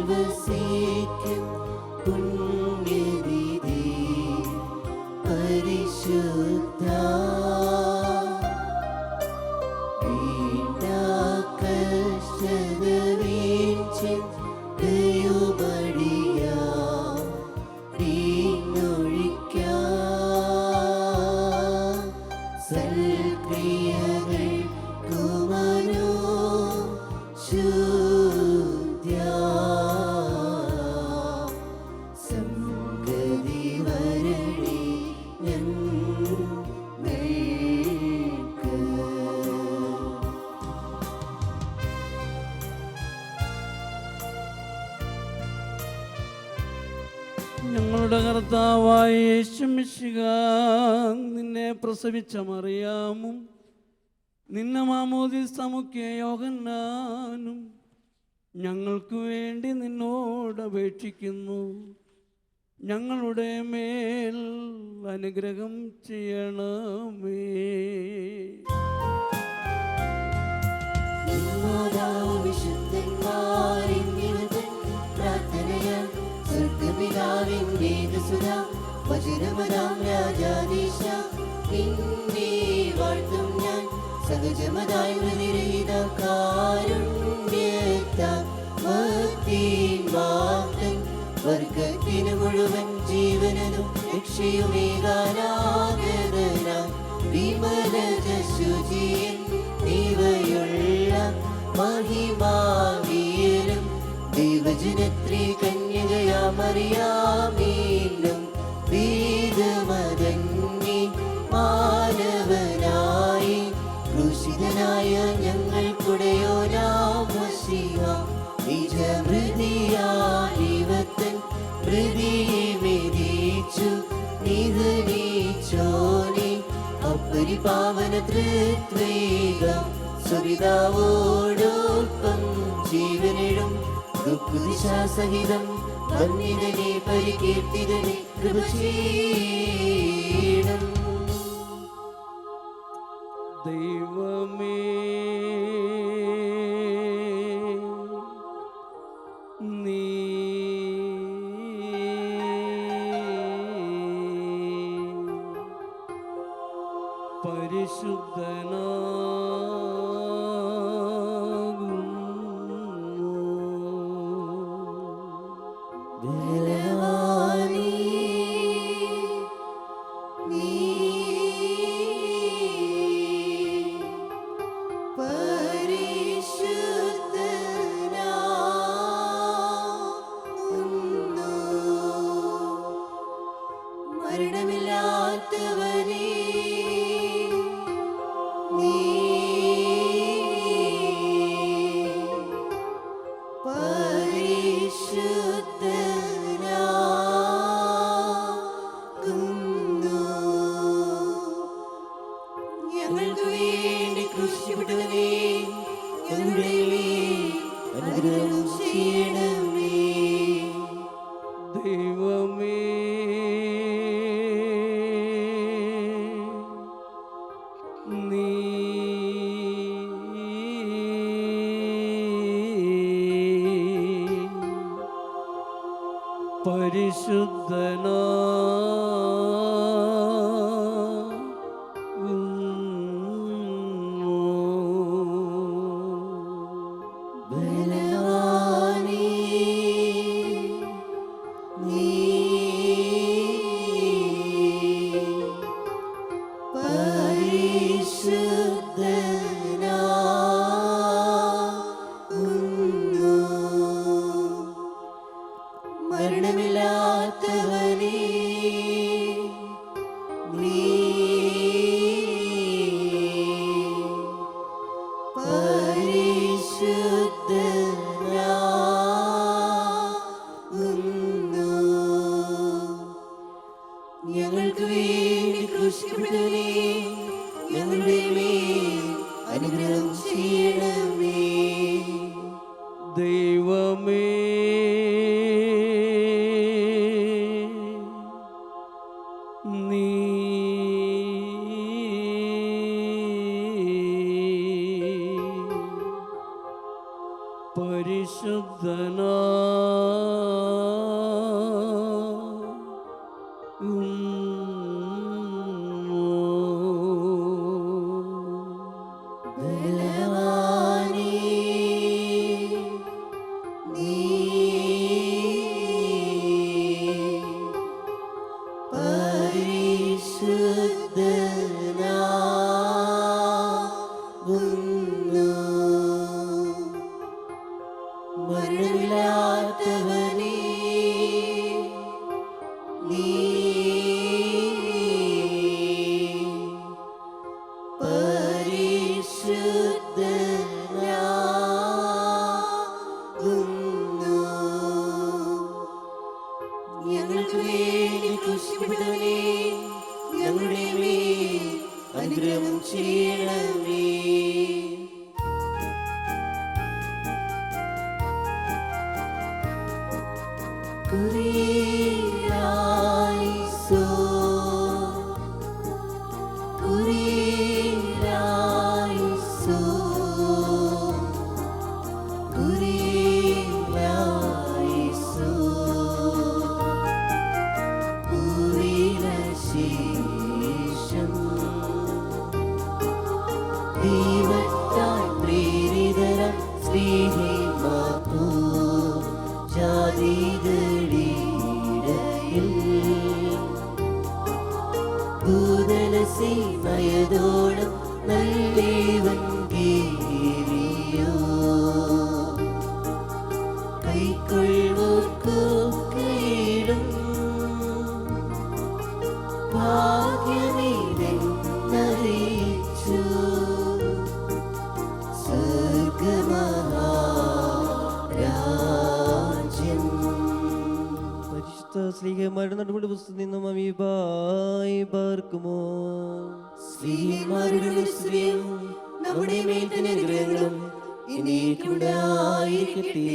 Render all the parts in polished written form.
വസിക്കും പുണ്യനിധി പരിശുദ്ധ ഞങ്ങളുടെ കർത്താവായ യേശു മിശിഹ നിന്നെ പ്രസവിച്ച മറിയാമും നിന്നെ മാമോദീസ മുക്കിയ യോഹന്നാനും ഞങ്ങൾക്ക് വേണ്ടി നിന്നോട് അപേക്ഷിക്കുന്നു. ഞങ്ങളുടെ മേൽ അനുഗ്രഹം ചെയ്യണമേ. സഹജമതായി പ്രതിരഹിത കാരുണ്യത്താൽ ഭക്തിമാർത്തൻ വർഗത്തിന് മുഴുവൻ ജീവനതും രക്ഷയുമേകാനാഗതനാം വിമലജ ശുചിയൻ ദൈവയുള്ള മഹിമാവിയലും ദൈവജനത്രീ കന്യകയാമറിയാമീനും വേദമതന്നി മാനവനായി ക്രൂശിതനായ ഞങ്ങൾക്കുടയോനാം മശിഹ നിജമൃതിയാലിവത്തൻ മൃതിയെ മെതിച്ചു നിധനീച്ചോനെ അപരിപാവന തൃത്വേകം സുവിതാവോടൊപ്പം ജീവനിടും ദുഃഖദിശാസഹിതം വന്ദിതനെ പരികീർത്തിതനെ കൃപ ചെയ്യണം. ദൈവമേ നീ മരണമില്ലാത്തവനേ ഞങ്ങൾക്ക് വേണ്ടി ക്രൂശിക്കപ്പെട്ടവനേ ഞങ്ങളുടെ അനുഗ്രഹം ചെയ്യണമേ. ദൈവമേ നീ മരണമില്ലാത്തവനേ നീ പരിശുദ്ധനാകുന്നു. ഞങ്ങൾക്ക് വേണ്ടി ക്രൂശിക്കപ്പെട്ടവനേ ഞങ്ങളുടെ മേൽ അനുഗ്രഹം ചെയ്യണമേ. ദൈവമേ നീ പരിശുദ്ധനാകുന്നു. ഞങ്ങൾക്ക് വേണ്ടി ക്രൂശിക്കപ്പെട്ടവനേ, ഞങ്ങളുടെ മേൽ അനുഗ്രഹം ചെയ്യണമേ. ദൈവത്താൽ പ്രേരിതരാം സ്നേഹിമാർക്കു ജാതികളിടയിൽ ഭൂതലസീമയതോളം നല്ലേവൻ കീറിയോ കൈക്കൊള്ളുകയിടും ഭാഗ്യമേതെന്നറിയിച്ചു സ്വർഗമഹാരാജ്യം. പരിശുദ്ധ സ്ലീഹന്മാരുടെ നടപടി പുസ്തകത്തിൽ നിന്നും അമീബായി പാർക്കുമോ. സ്ത്രീമാരുടെ സ്ത്രീയും നമ്മുടെ മേൽ തന്നെ അനുഗ്രഹങ്ങളും എന്നേക്കുണ്ടായിരിക്കട്ടെ.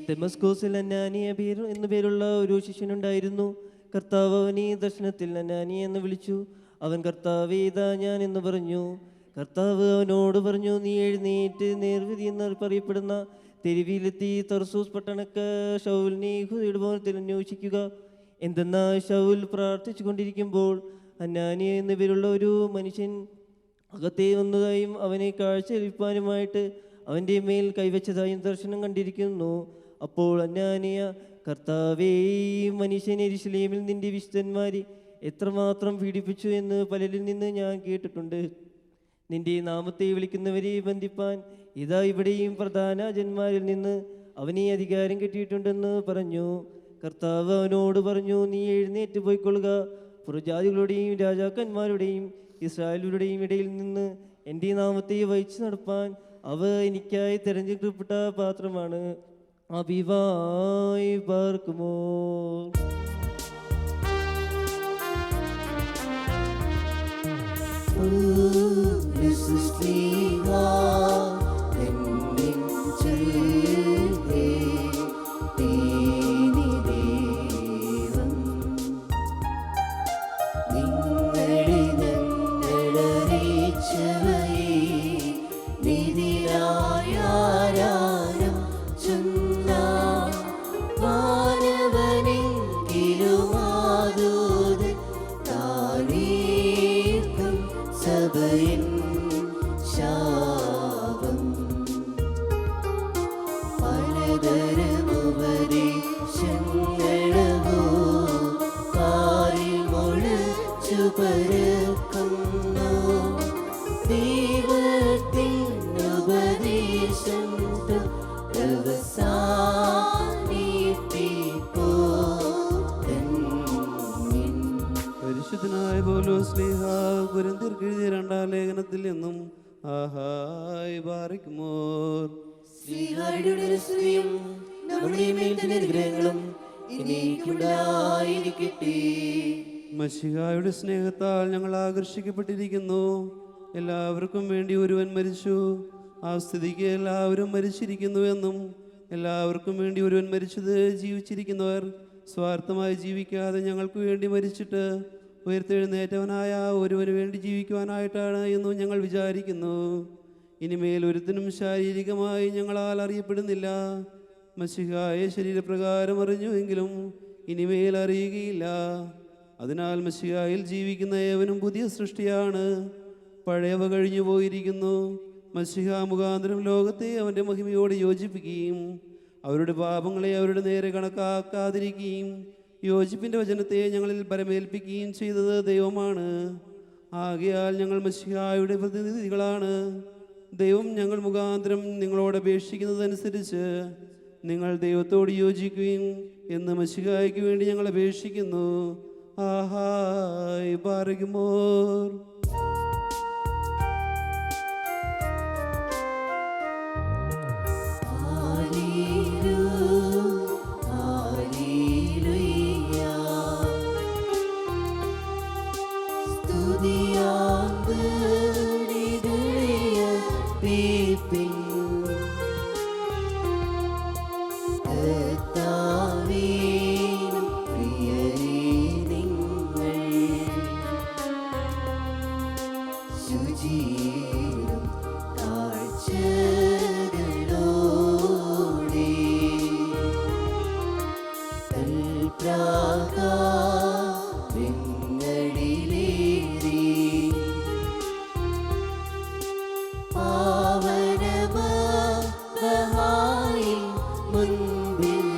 ദമസ്കോസിൽ അനാനിയ എന്നു പേരുള്ള ഒരു ശിഷ്യനുണ്ടായിരുന്നു. കർത്താവ് അവനെ ദർശനത്തിൽ അനാനി എന്ന് വിളിച്ചു. അവൻ കർത്താവേ ഇതാ ഞാൻ എന്ന് പറഞ്ഞു. കർത്താവ് അവനോട് പറഞ്ഞു, നീ എഴുന്നേറ്റ് നേർവിധി എന്ന് പറയപ്പെടുന്ന തെരുവിലെത്തി തർസൂസ് പട്ടണക്ക് ശൗലിനെ യഹൂദയുടെ ഭവനത്തിൽ അന്വേഷിക്കുക. എന്തെന്നാൽ ശൗൽ പ്രാർത്ഥിച്ചു കൊണ്ടിരിക്കുമ്പോൾ അനാനിയ എന്നു പേരുള്ള ഒരു മനുഷ്യൻ അകത്തെ വന്നതായും അവനെ കാഴ്ചയളിപ്പാനുമായിട്ട് അവൻ്റെ മേൽ കൈവച്ചതായും ദർശനം കണ്ടിരിക്കുന്നു. അപ്പോൾ അനാനിയ, കർത്താവേ, ഈ മനുഷ്യൻ യെരൂശലേമിൽ നിന്റെ വിശുദ്ധന്മാരെ എത്രമാത്രം പീഡിപ്പിച്ചു എന്ന് പലരിൽ നിന്ന് ഞാൻ കേട്ടിട്ടുണ്ട്. നിന്റെ നാമത്തെ വിളിക്കുന്നവരെ ബന്ധിപ്പാൻ ഇതാ ഇവിടെയും പ്രധാനജന്മാരിൽ നിന്ന് അവനെ അധികാരം കിട്ടിയിട്ടുണ്ടെന്ന് പറഞ്ഞു. കർത്താവ് അവനോട് പറഞ്ഞു, നീ എഴുന്നേറ്റ് പോയിക്കൊള്ളുക. പുറജാതികളുടെയും രാജാക്കന്മാരുടെയും ഇസ്രായേലുടെയും ഇടയിൽ നിന്ന് എൻ്റെ നാമത്തെ വഹിച്ചു നടപ്പാൻ അവ എനിക്കായി തിരഞ്ഞെടുക്കപ്പെട്ട പാത്രമാണ്. അഭിവായി പാർക്കുമോ. പരിശുദ്ധനായ പൗലോസ് ശ്ലീഹ കൊരിന്ത്യർക്ക് എഴുതിയ 2-ാം ലേഖനത്തിൽ നിന്നും ആഹായ് ബാറിക്കുമോ. മശിഹായുടെ സ്നേഹത്താൽ ഞങ്ങൾ ആകർഷിക്കപ്പെട്ടിരിക്കുന്നു. എല്ലാവർക്കും വേണ്ടി ഒരുവൻ മരിച്ചു, ആ സ്ഥിതിക്ക് എല്ലാവരും മരിച്ചിരിക്കുന്നുവെന്നും എല്ലാവർക്കും വേണ്ടി ഒരുവൻ മരിച്ചത് ജീവിച്ചിരിക്കുന്നവർ സ്വാർത്ഥമായി ജീവിക്കാതെ ഞങ്ങൾക്ക് വേണ്ടി മരിച്ചിട്ട് ഉയർത്തെഴുന്നേറ്റവനായ ഒരുവന് വേണ്ടി ജീവിക്കുവാനായിട്ടാണ് എന്നും ഞങ്ങൾ വിചാരിക്കുന്നു. ഇനിമേൽ ഒരുത്തിനും ശാരീരികമായി ഞങ്ങളാൽ അറിയപ്പെടുന്നില്ല. മശിഹായെ ശരീരപ്രകാരം അറിഞ്ഞുവെങ്കിലും ഇനിമേൽ അറിയുകയില്ല. അതിനാൽ മശിഹായിൽ ജീവിക്കുന്ന ഏവനും പുതിയ സൃഷ്ടിയാണ്. പഴയവ കഴിഞ്ഞു പോയിരിക്കുന്നു. മശിഹ മുഖാന്തരം ലോകത്തെ അവൻ്റെ മഹിമയോട് യോജിപ്പിക്കുകയും അവരുടെ പാപങ്ങളെ അവരുടെ നേരെ കണക്കാക്കാതിരിക്കുകയും യോജിപ്പിൻ്റെ വചനത്തെ ഞങ്ങളിൽ പരമേൽപ്പിക്കുകയും ചെയ്തത് ദൈവമാണ്. ആകയാൽ ഞങ്ങൾ മശിഹായുടെ പ്രതിനിധികളാണ്. ദൈവം ഞങ്ങൾ മുഖാന്തരം നിങ്ങളോട് അപേക്ഷിക്കുന്നതനുസരിച്ച് നിങ്ങൾ ദൈവത്തോട് യോജിക്കുകയും എന്ന് മശിഹായ്ക്ക് വേണ്ടി ഞങ്ങൾ അപേക്ഷിക്കുന്നു. ആഹായ് ബാറകുമോർ. Hallelujah, hallelujah. പ്രാകാരങ്ങളിലേറി പാവനമഹായിൽ മുൻപിൽ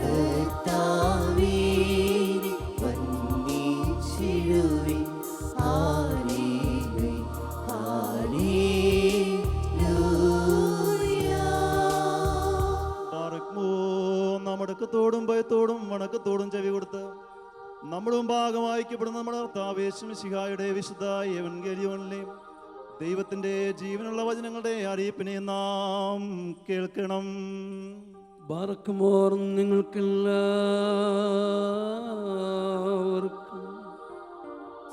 കർത്താവേ വന്ദിച്ചിടുവിൻ. Hallelujah, hallelujah. പാറക്കുമോ നമ്മുടക്കത്തോടും ഭയത്തോടും വണക്കത്തോടും ചെവി കൊടുത്ത് നമ്മുടെ മുമ്പാകം വായിക്കപ്പെടുന്ന നമ്മുടെ കർത്താവേശുമിശിഹായുടെ വിശുദ്ധ എവൻഗേലിയോനിലെയും ദൈവത്തിന്റെ ജീവനുള്ള വചനങ്ങളുടെ അറിയിപ്പിനെ നാം കേൾക്കണം. ബാറക്കുമോർ നിങ്ങൾക്കെല്ലാവർക്കും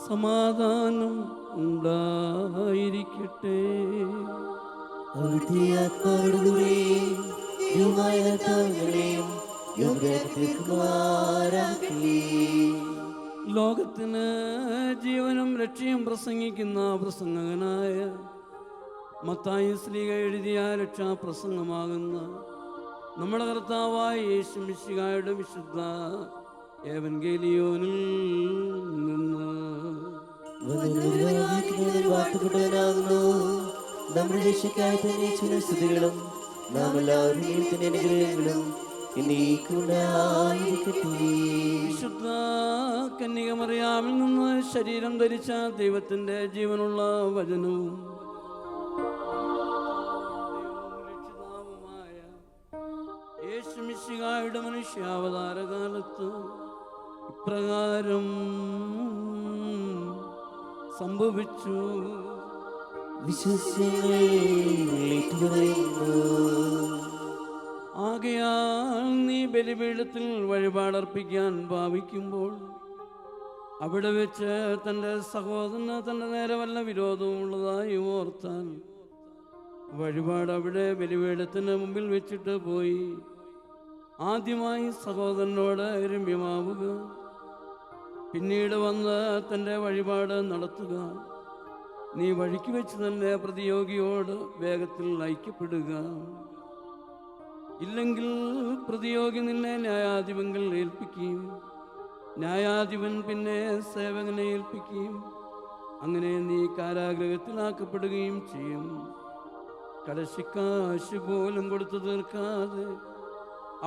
സമാധാനം ഉണ്ടായിരിക്കട്ടെ. അവിടുത്തെ ആത്മാവോടുകൂടെ ദൈവമായ കർത്താവിനെയും യോഗ്യരാക്കട്ടെ. ലോകത്തിന് ജീവനും രക്ഷയും പ്രസംഗിക്കുന്ന പ്രസംഗകനായ മത്തായി ശ്ലീഹ എഴുതിയ രക്ഷാപ്രസംഗമാകുന്ന നമ്മുടെ കർത്താവായ യേശു മിശിഹായുടെ വിശുദ്ധ എവൻഗേലിയോനിൽ നിന്ന് വാർത്തപ്പെട്ടവനാകുന്നു. നമ്മുടെ രക്ഷയ്ക്കായി തന്നെ ചില സ്തുതികളും നാം എല്ലാവരും ദൈവത്തിന്റെ അനുഗ്രഹങ്ങളും എന്നേക്കുമുണ്ടായിരിക്കട്ടെ. വിശുദ്ധ കന്യക മറിയാമിൽ നിന്ന് ശരീരം ധരിച്ച ദൈവത്തിന്റെ ജീവനുള്ള വചനവും രക്ഷിതാവുമായ യേശു മിശിഹായുടെ മനുഷ്യാവതാരകാലത്ത് ഇപ്രകാരം സംഭവിച്ചു. വിശ്വസ്യങ്ങൾ ഏറ്റുപറയുന്നു. ആകയാൽ നീ ബലിപീഠത്തിൽ വഴിപാടർപ്പിക്കാൻ ഭാവിക്കുമ്പോൾ അവിടെ വെച്ച് തൻ്റെ സഹോദരന് തൻ്റെ നേരെ വല്ല വിരോധവും ഉള്ളതായി ഓർത്താൽ വഴിപാട് അവിടെ ബലിപീഠത്തിന് മുമ്പിൽ വെച്ചിട്ട് പോയി ആദ്യമായി സഹോദരനോട് രമ്യമാവുക. പിന്നീട് വന്ന് തൻ്റെ വഴിപാട് നടത്തുക. നീ വഴിക്ക് വെച്ച് തന്നെ പ്രതിയോഗിയോട് വേഗത്തിൽ ഐക്യപ്പെടുക. ഇല്ലെങ്കിൽ പ്രതിയോഗി നിന്നെ ന്യായാധിപങ്കിൽ ഏൽപ്പിക്കുകയും ന്യായാധിപൻ പിന്നെ സേവകനെ ഏൽപ്പിക്കുകയും അങ്ങനെ നീ കാരാഗ്രഹത്തിലാക്കപ്പെടുകയും ചെയ്യും. കടശിക്കാശ് പോലും കൊടുത്തു തീർക്കാതെ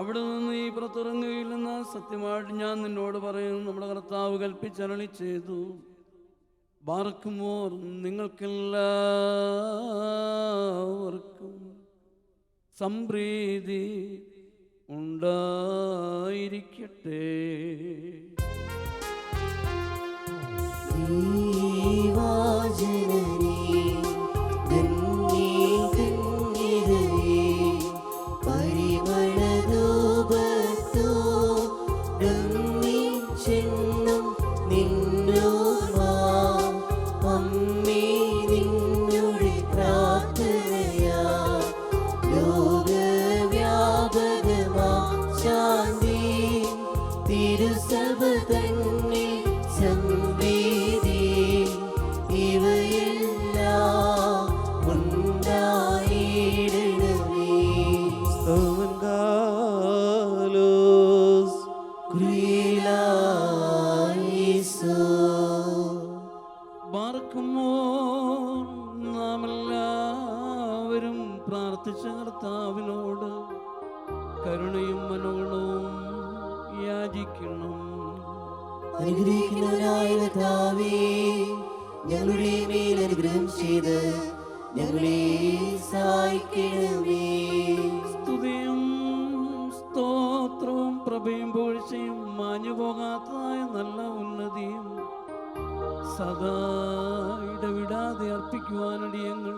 അവിടെ നിന്ന് നീ പുറത്തിറങ്ങുകയില്ലെന്ന് സത്യമായിട്ട് ഞാൻ നിന്നോട് പറയുന്നു നമ്മുടെ കർത്താവ് കൽപ്പിച്ചരളി ചെയ്തു. ബാറക്കുമോർ നിങ്ങൾക്കെല്ലാവർക്കും സംപ്രീതി ഉണ്ടായിരിക്കട്ടെ. ദൈവജനനീ ധന്യേ ധന്യതേ പരിമളധൂപത്തോ ചെന്നും നിന്നോർമ്മ അമ്മേ നിന്നുടെ പ്രാർത്ഥനയാ ലോകവ്യാപകമാ ശാന്തി തിരുസഭ തന്നെ സംവേദി ഇവയെല്ലാം ഉണ്ടായിടണമേ. സ്തോമൻകാലോസ് ക്രിയലായിസോ. ബാറക്കുമോർ നാം എല്ലാവരും പ്രാർത്ഥിച്ച കർത്താവിനോട് കരുണയും മനോഗുണവും യാചിക്കണം. അനുഗ്രഹിക്കുന്നവനായ കർത്താവേ, ഞങ്ങളുടെ മേൽ അനുഗ്രഹം ചെയ്ത് ഞങ്ങളെ സഹായിക്കണമേ. സ്തുതിയും സ്തോത്രവും പ്രഭയും പോഴ്ചയും മാഞ്ഞു പോകാത്തതായ നല്ല ഉന്നതിയും സദാ ഇടവിടാതെ അർപ്പിക്കുവാനടിയങ്ങൾ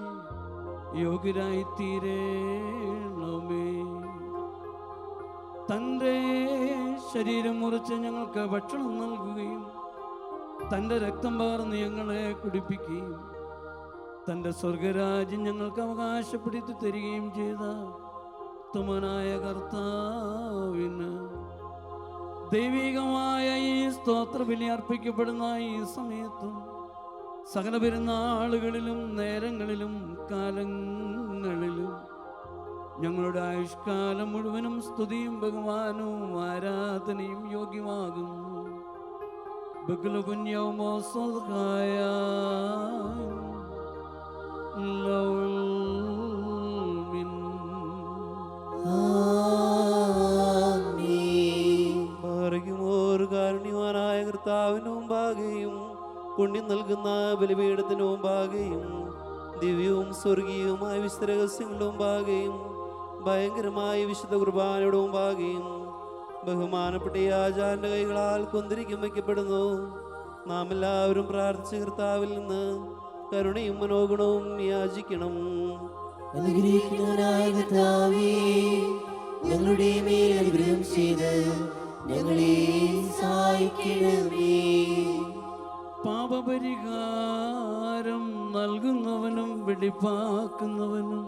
യോഗ്യരായിത്തീരണമേ. തൻ്റെ ശരീരം മുറിച്ച് ഞങ്ങൾക്ക് ഭക്ഷണം നൽകുകയും തൻ്റെ രക്തം പകർന്ന് ഞങ്ങളെ കുടിപ്പിക്കുകയും തൻ്റെ സ്വർഗരാജ്യം ഞങ്ങൾക്ക് അവകാശപ്പെടുത്തി തരികയും ചെയ്ത ഉത്തമനായ കർത്താവിന് ദൈവികമായ ഈ സ്തോത്രബലി അർപ്പിക്കപ്പെടുന്ന ഈ സമയത്തും സകല പെരുന്നാളുകളിലും നേരങ്ങളിലും കാലങ്ങളിലും ഞങ്ങളുടെ ആയുഷ്കാലം മുഴുവനും സ്തുതിയും ബഹുമാനവും ആരാധനയും യോഗ്യമാകുന്നു. ബഹുലകുഞ്ഞവുമോ സ്വതഹായ കാരുണ്യവാനായ കർത്താവിന് മുമ്പാകെയും പുണ്യം നൽകുന്ന ബലിപീഠത്തിന് മുമ്പാകെയും ദിവ്യവും സ്വർഗീയവുമായ വിശുദ്ധ രഹസ്യങ്ങളുടെ മുമ്പാകെയും ഭയങ്കരമായ വിശുദ്ധ കുർബാനയുടെ മുമ്പാകെയും ബഹുമാനപ്പെട്ട ഈ ആചാരന്റെ കൈകളാൽ കുന്തിരിക്കും വയ്ക്കപ്പെടുന്നു. നാം എല്ലാവരും പ്രാർത്ഥിച്ച കർത്താവിൽ നിന്ന് കരുണയും മനോഗുണവും യാചിക്കണം. അനുഗ്രഹിക്കുന്നവനായ കർത്താവേ, ഞങ്ങളുടെ മേൽ അനുഗ്രഹം ചെയ്ത് ഞങ്ങളെ സഹായിക്കണമേ. പാപപരിഹാരം നൽകുന്നവനും വെടിപ്പാക്കുന്നവനും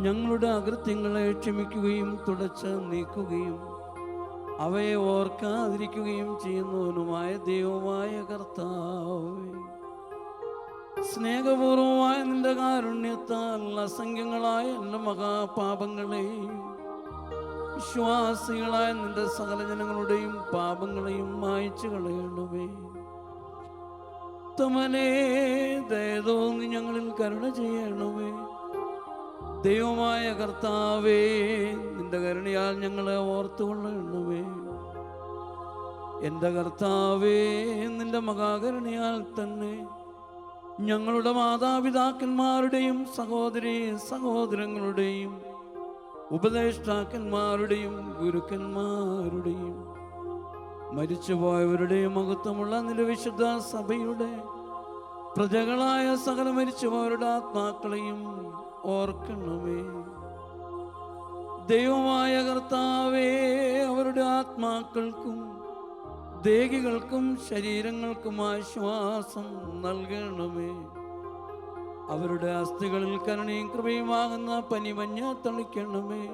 ഞങ്ങളുടെ അകൃത്യങ്ങളെ ക്ഷമിക്കുകയും തുടച്ച് നീക്കുകയും അവയെ ഓർക്കാതിരിക്കുകയും ചെയ്യുന്നവനുമായ ദൈവമായ കർത്താവേ, സ്നേഹപൂർവമായ നിന്റെ കാരുണ്യത്താൽ അസംഖ്യങ്ങളായ എൻ്റെ മഹാപാപങ്ങളെയും വിശ്വാസികളായ നിന്റെ സകല ജനങ്ങളുടെയും പാപങ്ങളെയും മായ്ച്ചു കളയണമേ. തമനേ ദയതോന്നി ഞങ്ങളിൽ കരുണ ചെയ്യണമേ. ദൈവമായ കർത്താവേ, നിന്റെ കരുണയാൽ ഞങ്ങളെ ഓർത്തുകൊള്ളണമേ. എൻ്റെ കർത്താവേ, നിന്റെ മഹാകരുണയാൽ തന്നെ ഞങ്ങളുടെ മാതാപിതാക്കന്മാരുടെയും സഹോദരീ സഹോദരങ്ങളുടെയും ഉപദേഷ്ടാക്കന്മാരുടെയും ഗുരുക്കന്മാരുടെയും മരിച്ചുപോയവരുടെയും മഹത്വമുള്ള നിന്റെ വിശുദ്ധ സഭയുടെ പ്രജകളായ സകല മരിച്ചുപോയവരുടെ ആത്മാക്കളെയും ഓർക്കണമേ. ദൈവമായ കർത്താവേ, അവരുടെ ആത്മാക്കൾക്കും ദേഹികൾക്കും ശരീരങ്ങൾക്കും ആശ്വാസം നൽകണമേ. അവരുടെ അസ്ഥികളിൽ കരുണയും കൃപയുമാകുന്ന പനിമഞ്ഞ തളിക്കണമേ.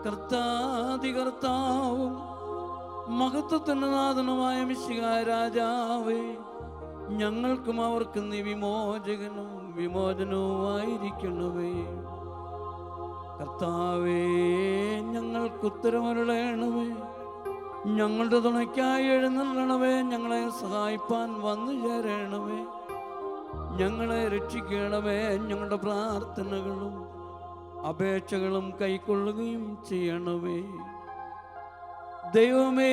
കർത്താവും മഹത്വത്തിന്റെ നാഥനുമായ മിശിഹാ രാജാവേ, ഞങ്ങൾക്കും അവർക്കും നീ വിമോചകനും വിമോചനവുമായിരിക്കണമേ. കർത്താവേ, ഞങ്ങൾക്ക് ഉത്തരമരുളണമേ. ഞങ്ങളുടെ തുണയ്ക്കായി എഴുന്നള്ളണമേ. ഞങ്ങളെ സഹായിപ്പാൻ വന്നു ചേരണമേ. ഞങ്ങളെ രക്ഷിക്കണമേ. ഞങ്ങളുടെ പ്രാർത്ഥനകളും അപേക്ഷകളും കൈക്കൊള്ളുകയും ചെയ്യണമേ. ദൈവമേ,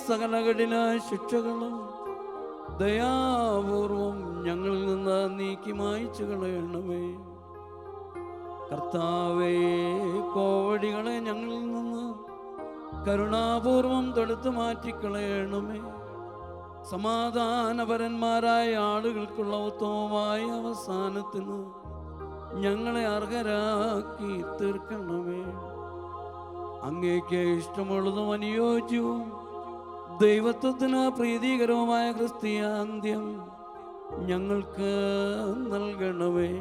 സകല കഠിന ശിക്ഷകളും ദയാപൂർവം ഞങ്ങളിൽ നിന്ന് നീക്കി മായ്ച്ചു കളയണമേ. കർത്താവേ, കോവടികളെ ഞങ്ങളിൽ നിന്ന് കരുണാപൂർവം തൊടുത്തു മാറ്റിക്കളയണമേ. സമാധാനപരന്മാരായ ആളുകൾക്കുള്ള ഉത്തമമായ അവസാനത്തിന് ഞങ്ങളെ അർഹരാക്കി തീർക്കണമേ. അങ്ങേക്ക് ഇഷ്ടമുള്ളതും അനുയോജ്യവും ദൈവത്വത്തിന് പ്രീതികരവുമായ ക്രിസ്ത്യാന്ത്യം ഞങ്ങൾക്ക് നൽകണമേ.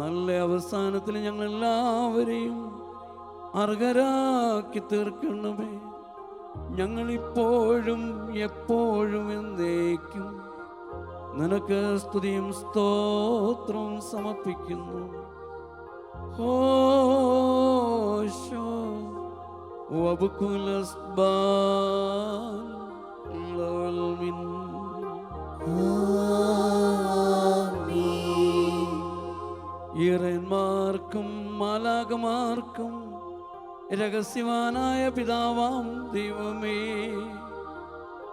നല്ല അവസാനത്തിന് ഞങ്ങളെല്ലാവരെയും അർഹരാക്കി തീർക്കണമേ. ഞങ്ങളിപ്പോഴും എപ്പോഴും എന്നേക്കും നിനക്ക് സ്തുതിയും സ്തോത്രവും സമർപ്പിക്കുന്നു. ഹോശോ വബുകുലസ്ബാൻ ലവൽമിൻ. ഈറന്മാർക്കും മാലാകമാർക്കും രഹസ്യവാനായ പിതാവാം ദൈവമേ,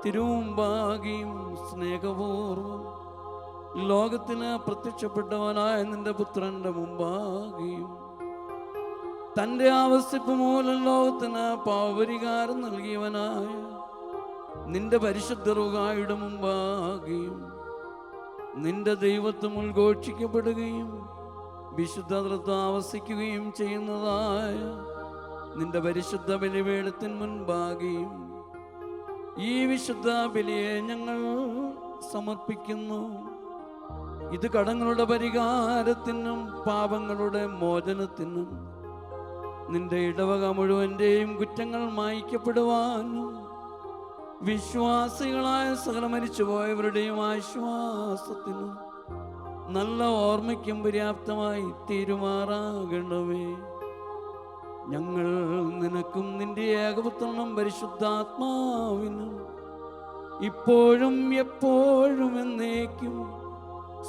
തിരുമുമ്പാകിയും സ്നേഹപൂർവം ലോകത്തിന് പ്രത്യക്ഷപ്പെട്ടവനായ നിന്റെ പുത്രന്റെ മുമ്പാകിയും തൻ്റെ ആവശ്യപ്പ് മൂലം ലോകത്തിന് പാവപരിഹാരം നൽകിയവനായ നിന്റെ പരിശുദ്ധ റുഹായുടെ മുമ്പാകിയും നിന്റെ ദൈവത്വം ഉദ്ഘോഷിക്കപ്പെടുകയും വിശുദ്ധ ആവസിക്കുകയും ചെയ്യുന്നതായ നിന്റെ പരിശുദ്ധ ബലിപീഠത്തിന് മുൻപാകെയും ഈ വിശുദ്ധ ബലിയെ ഞങ്ങൾ സമർപ്പിക്കുന്നു. ഇത് കടങ്ങളുടെ പരിഹാരത്തിനും പാപങ്ങളുടെ മോചനത്തിനും നിന്റെ ഇടവക മുഴുവൻ്റെയും കുറ്റങ്ങൾ മായ്ക്കപ്പെടുവാനും വിശ്വാസികളായ സകല മരിച്ചുപോയവരുടെയും ആശ്വാസത്തിനും നല്ല ഓർമ്മയ്ക്കും പര്യാപ്തമായി തീരുമാറാകണമേ. ഞങ്ങൾ നിനക്കും നിന്റെ ഏകപുത്രനും പരിശുദ്ധാത്മാവിനും ഇപ്പോഴും എപ്പോഴും എന്നേക്കും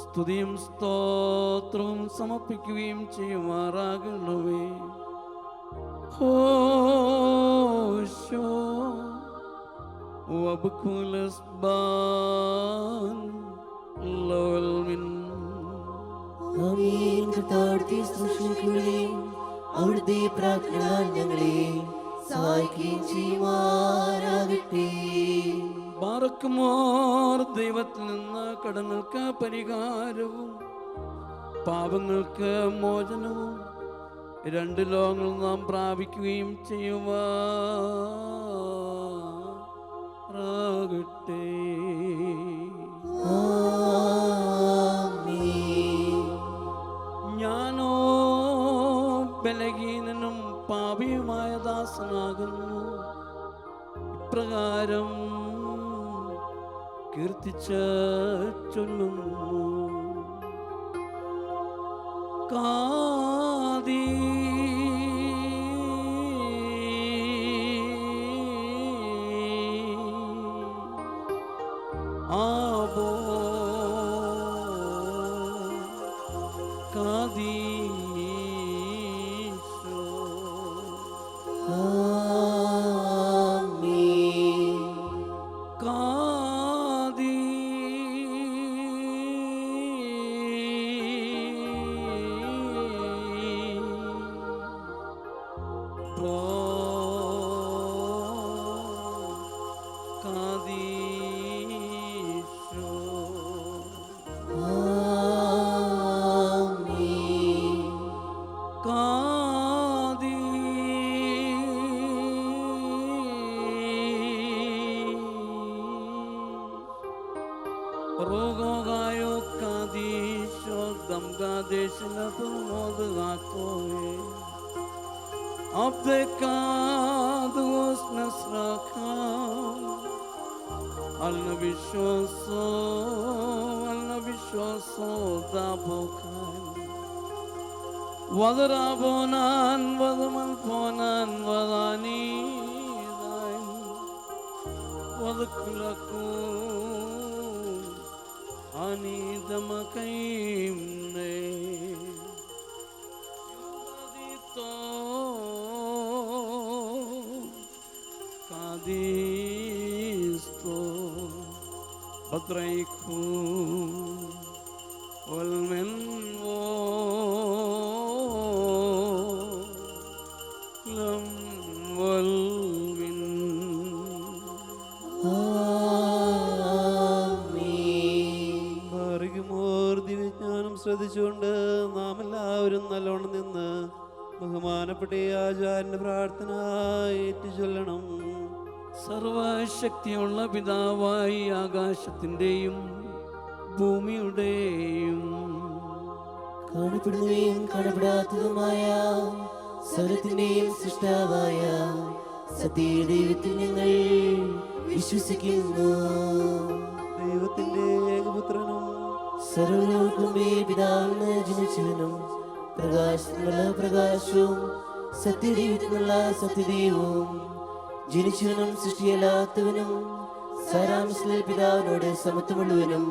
സ്തുതിയും സ്തോത്രവും സമർപ്പിക്കുകയും ചെയ്യുമാറാകണമേ. ഹോശോ വബ്കുലസ് ബാൻ ലോൽമിൻ. ആമേൻ. കർത്താവിന്റെ സ്തുതിക്കുകയും അവിടുത്തെ പ്രാർത്ഥനകളാൽ ഞങ്ങളെ സഹായിക്കുകയും ചെയ്യുമാറാകട്ടെ. ബാറക്കുമോർ ദൈവത്തിൽ നിന്ന് കടങ്ങൾക്ക് പരിഹാരവും പാപങ്ങൾക്ക് മോചനവും രണ്ട് ലോകങ്ങൾ നാം പ്രാപിക്കുകയും ചെയ്യുമാറാകട്ടെ. ആമേൻ. ഞാനോ ബലഹീനനും പാപിയുമായ ദാസനാകുന്നു. ഇപ്രകാരം കീർത്തിച്ച് ചൊല്ലുന്നു. കാദി ആബോ കാദീശോ. ആമേൻ. കാദി കാദീശോ. ആമേൻ. കാദി റോഗോഗായോ കാദീശോ ദംഗാദേശന പ്രമോദ ഗാത്തോയെ അബ്ദക്കാദോസ് നസ്രഖാം അൽനബിശ്വാസോ ദാബോഖാൻ വദറാബോനാൻ വദമൽഫോനാൻ വദാനീദാൻ വദക്കുലക്കൂ അനീദമകൈംനേ യുഗദിത്തോ കാദീസ്തോ ബദ്രൈഖൂ വൽമെൻവോ ലം വൽവിൻ. ദിവ്യജ്ഞാനം ശ്രദ്ധിച്ചുകൊണ്ട് നാം എല്ലാവരും നല്ലോണം നിന്ന് ബഹുമാനപ്പെട്ട ഈ ആചാര്യന്റെ പ്രാർത്ഥന ഏറ്റു ചൊല്ലണം. സർവശക്തിയുള്ള പിതാവായി ആകാശത്തിൻ്റെയും ഭൂമിയുടെയും കാണപ്പെടുന്നവയും കാണപ്പെടാത്തതുമായ സകലത്തിന്റെയും സൃഷ്ടാവായ സത്യദൈവത്തിൽ ഞങ്ങൾ വിശ്വസിക്കുന്നു. ദൈവത്തിന്റെ ഏകപുത്രനും സർവ്വലോകവും പിതാവിന് ജനിച്ചവനും പ്രകാശത്തിനുള്ള പ്രകാശവും സത്യദൈവത്തിനുള്ള സത്യദൈവവും ജനിച്ചവനും സൃഷ്ടിയല്ലാത്തവനും സാരാംശത്തിൽ പിതാവിനോട് സമത്വമുള്ളവനും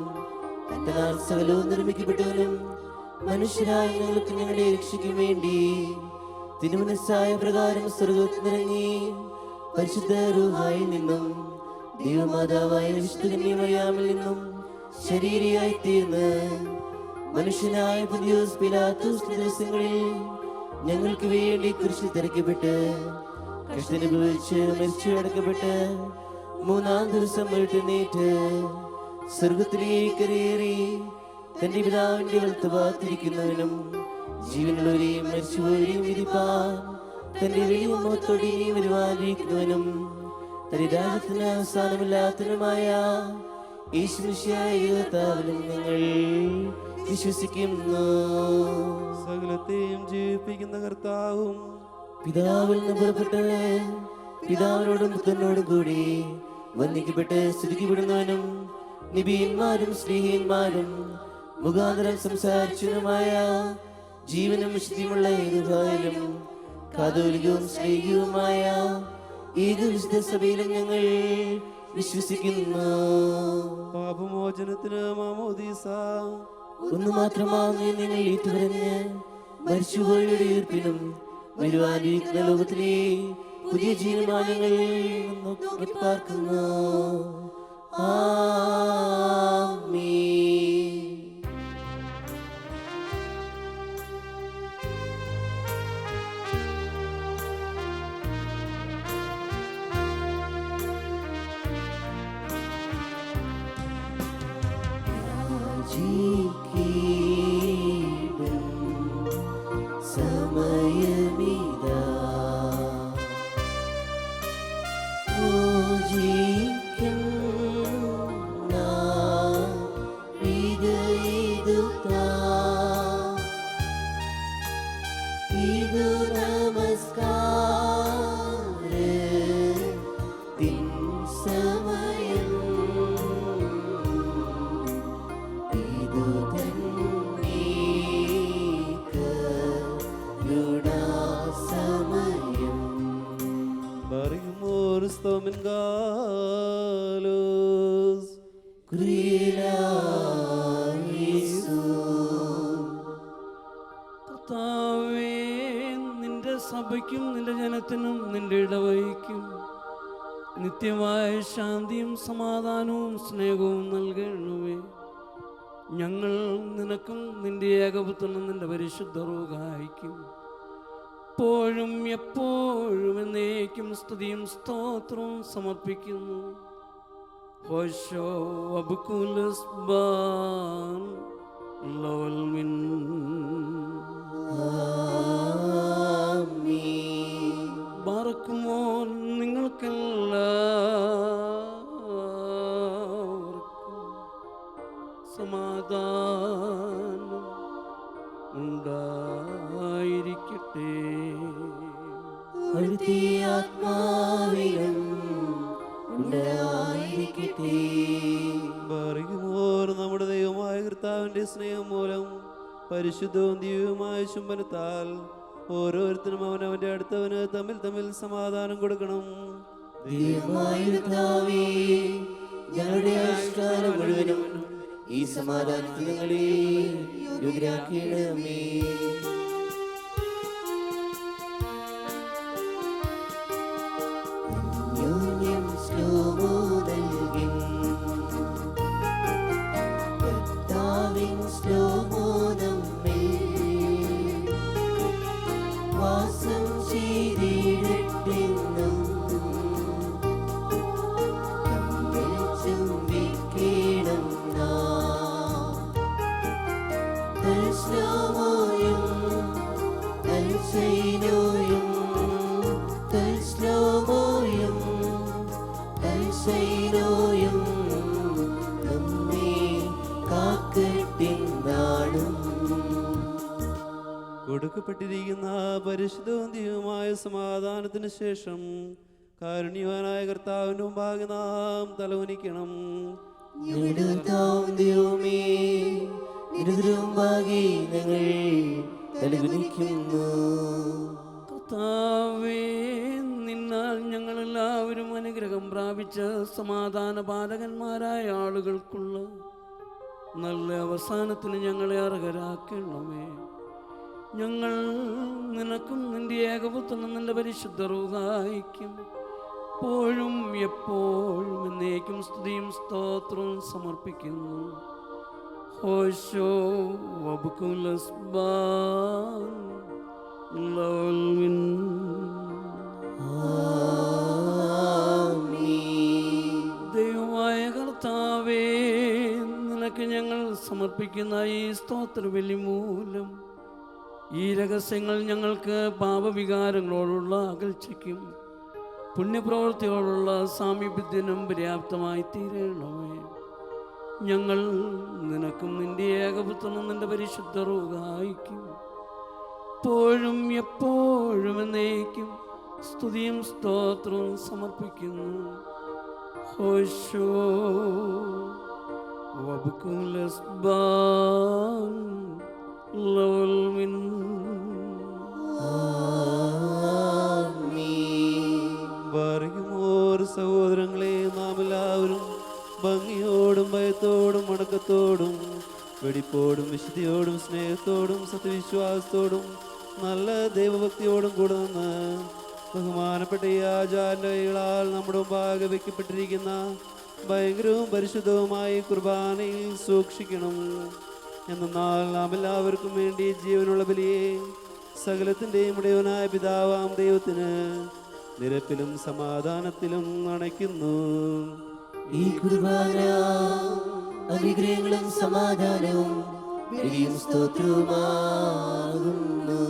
എന്നാൽ സകലവും നിർമ്മിക്കപ്പെട്ടവനും മനുഷ്യരായ ഞങ്ങൾക്ക് ഞങ്ങളെ രക്ഷിക്കും വേണ്ടി തിരുമനസ്സായ പ്രകാരം സ്വർഗ്ഗത്തിൽ നിറങ്ങി പരിശുദ്ധ റൂഹായിൽ നിന്നും ദൈവമാതാവായ വിശുദ്ധ കന്യകമറിയാമിൽ നിന്നും ശരീരിയായി തീർന്ന് മനുഷ്യനായ പുതിയോസ് പിലാത്തോസ് ദിവസങ്ങളിൽ ഞങ്ങൾക്ക് വേണ്ടി കുരിശിൽ തറയ്ക്കപ്പെട്ട് കഷ്ടനുഭവിച്ച് മരിച്ചു അടക്കപ്പെട്ട് മൂന്നാം ദിവസം എഴുന്നേറ്റ് സ്വർഗത്തിലേക്ക് കയറി തന്റെ പിതാവിന്റെ വലത്തുഭാഗത്തിരിക്കുന്നവനും ജീവനുള്ളവരെയും മരിച്ചുപോയവരെയും വിധിപ്പാൻ തന്റെ വലിയ മുഖത്തോടെ വരുവാനിരിക്കുന്നവനും തന്റെ രാജ്യത്തിന് അവസാനമില്ലാത്തതുമായ യേശുമിശിഹായ കർത്താവിലും ഞങ്ങൾ വിശ്വസിക്കുന്നു. സകലത്തെയും ജീവിപ്പിക്കുന്ന കർത്താവും പിതാവിൽ നിന്ന് പുറപ്പെട്ട് പിതാവിനോടും പുത്രനോടും കൂടി വന്ദിക്കപ്പെട്ട് സ്തുതിക്കപ്പെടുന്നവനും നിബിയന്മാരും സ്നേഹിയന്മാരും മുഖാന്തരം സംസാരിച്ചതുമായ ജീവനും വിശുദ്ധിയുമുള്ള ഏതുകായാലും കാതോലികവും സ്നേഹികവുമായ ഏക വിശുദ്ധ സഭയിലും ഞങ്ങൾ വിശ്വസിക്കുന്നു. പാപമോചനത്തിന് മാമോദീസ ഒന്നു മാത്രമാകുന്ന നിങ്ങൾ ഏറ്റുപറഞ്ഞ് മരിച്ചുപോയവരുടെ ഉയർപ്പിനും വരുവാനിരിക്കുന്ന ലോകത്തിലെ പുതിയ ജീവമാനങ്ങൾ നോക്കി പാർക്കുന്നു. ആമേൻ. സമയമിതാ പൂജിക്കും നാം ഇതുതാ ഇതു നമസ്കാരത്തിൻ സമയം ഇതു തന്നെ കരുണാസമയം. Barrimor stomen galos ക്രിയായേശു. കർത്താവേ, നിന്റെ സഭയ്ക്കും നിന്റെ ജനത്തിനും നിന്റെ ഇടവയ്ക്കും നിത്യമായ ശാന്തിയും സമാധാനവും സ്നേഹവും നൽകണമേ. ഞങ്ങൾ നിനക്കും നിന്റെ ഏകപുത്രനും നിന്റെ പരിശുദ്ധ റൂഹായിക്കും എപ്പോഴും എപ്പോഴും എന്നേക്കും സ്തുതിയും സ്തോത്രവും സമർപ്പിക്കുന്നു. ഹോശോ അബുക്കുലസ് ബാൻ ലോൽ മിൻ. ആമേൻ. ബാറക്കുമോ നിങ്ങൾക്കെല്ലാവർക്കും സമാധാനം ഉണ്ടായിരിക്കട്ടെ. അവിടുത്തെ ആത്മാവിലും ഉണ്ടായിരിക്കട്ടെ. Barrimor നമ്മുടെ ദൈവമായ കർത്താവിന്റെ സ്നേഹം മൂലം പരിശുദ്ധവും ദിവ്യവുമായ ചുംബനത്താൽ ഓരോരുത്തരും അവനവന്റെ അടുത്തവന് തമ്മിൽ തമ്മിൽ സമാധാനം കൊടുക്കണം. ദൈവമായ കർത്താവേ, ഞങ്ങളുടെ ആയുഷ്കാലം മുഴുവനും ഈ സമാധാനത്തിൽ ഞങ്ങളെ യോഗ്യരാക്കണമേ. അന്യോന്യം ശ്ലോമോ നൽകിൻ കർത്താവിൻ ശ്ലോമോ നമ്മിൽ വാസം ചെയ്തിടട്ടെന്നും നമ്മിൽ ചുംബിക്കണം നാം. തൽശ്ലോമോയും തൽസൈനോയും തൽശ്ലോമോയും തൽസൈനോയും നമ്മെ കാക്കട്ടെന്നാടും. കൊടുക്കപ്പെട്ടിരിക്കുന്ന പരിശുദ്ധവും ദിവ്യമായ സമാധാനത്തിന് ശേഷം കാരുണ്യവാനായ കർത്താവിന്റെ മുമ്പാകെ നാം തലവനിക്കണം. ഞങ്ങളുടെ കർത്താവും ദൈവമേ, നിരുദ്രവുമാകെ ഞങ്ങൾ തലകുനിക്കുന്നു. കർത്താവേ, നിന്നാൽ ഞങ്ങളെല്ലാവരും അനുഗ്രഹം പ്രാപിച്ച സമാധാന പാലകന്മാരായ ആളുകൾക്കുള്ള നല്ല അവസാനത്തിന് ഞങ്ങളെ അർഹരാക്കണമേ. ഞങ്ങൾ നിനക്കും നിന്റെ ഏകപുത്രനും നിന്റെ പരിശുദ്ധ റൂഹായിക്കും എപ്പോഴും എപ്പോഴും എന്നേക്കും സ്തുതിയും സ്തോത്രവും സമർപ്പിക്കുന്നു. ഹോശോ വബുക്കുലസ് ബാൻ ലോൽ മിൻ. ആമേൻ. ദൈവമായ കർത്താവേ, നിനക്ക് ഞങ്ങൾ സമർപ്പിക്കുന്ന ഈ സ്തോത്രബലി മൂലം ഈ രഹസ്യങ്ങൾ ഞങ്ങൾക്ക് പാപവികാരങ്ങളോടുള്ള അകൽച്ചയ്ക്കും പുണ്യപ്രവൃത്തിയോടുള്ള സാമീപ്യത്തിനും പര്യാപ്തമായി തീരണമേ. ഞങ്ങൾ നിനക്കും നിന്റെ ഏകപുത്രനും നിന്റെ പരിശുദ്ധ റൂഹായിക്കും എപ്പോഴും എപ്പോഴും എന്നേക്കും സ്തുതിയും സ്തോത്രവും സമർപ്പിക്കുന്നു. ഹോശോ وبكل أسبان للمن പറയുമോർ സഹോദരങ്ങളെ, നാം എല്ലാവരും ഭംഗിയോടും ഭയത്തോടും അടക്കത്തോടും വെടിപ്പോടും വിശുദ്ധിയോടും സ്നേഹത്തോടും സത്യവിശ്വാസത്തോടും നല്ല ദൈവഭക്തിയോടും കൂടെ നിന്ന് ബഹുമാനപ്പെട്ട ഈ ആചാരന്റെ കൈകളാൽ നമ്മുടെ മുമ്പാകെ വയ്ക്കപ്പെട്ടിരിക്കുന്ന ഭയങ്കരവും പരിശുദ്ധവുമായ കുർബാനയിൽ സൂക്ഷിക്കണം. എന്നാൽ നാം എല്ലാവർക്കും വേണ്ടി ജീവനുള്ള ബലിയെ സകലത്തിൻ്റെയും ഉടയവനായ പിതാവാം ദൈവത്തിന് നിരപ്പിലും സമാധാനത്തിലും അണയ്ക്കുന്നു. ഈ കുർബാന അനുഗ്രഹങ്ങളും സമാധാനവും ബലിയും സ്തോത്രവുമാകുന്നു.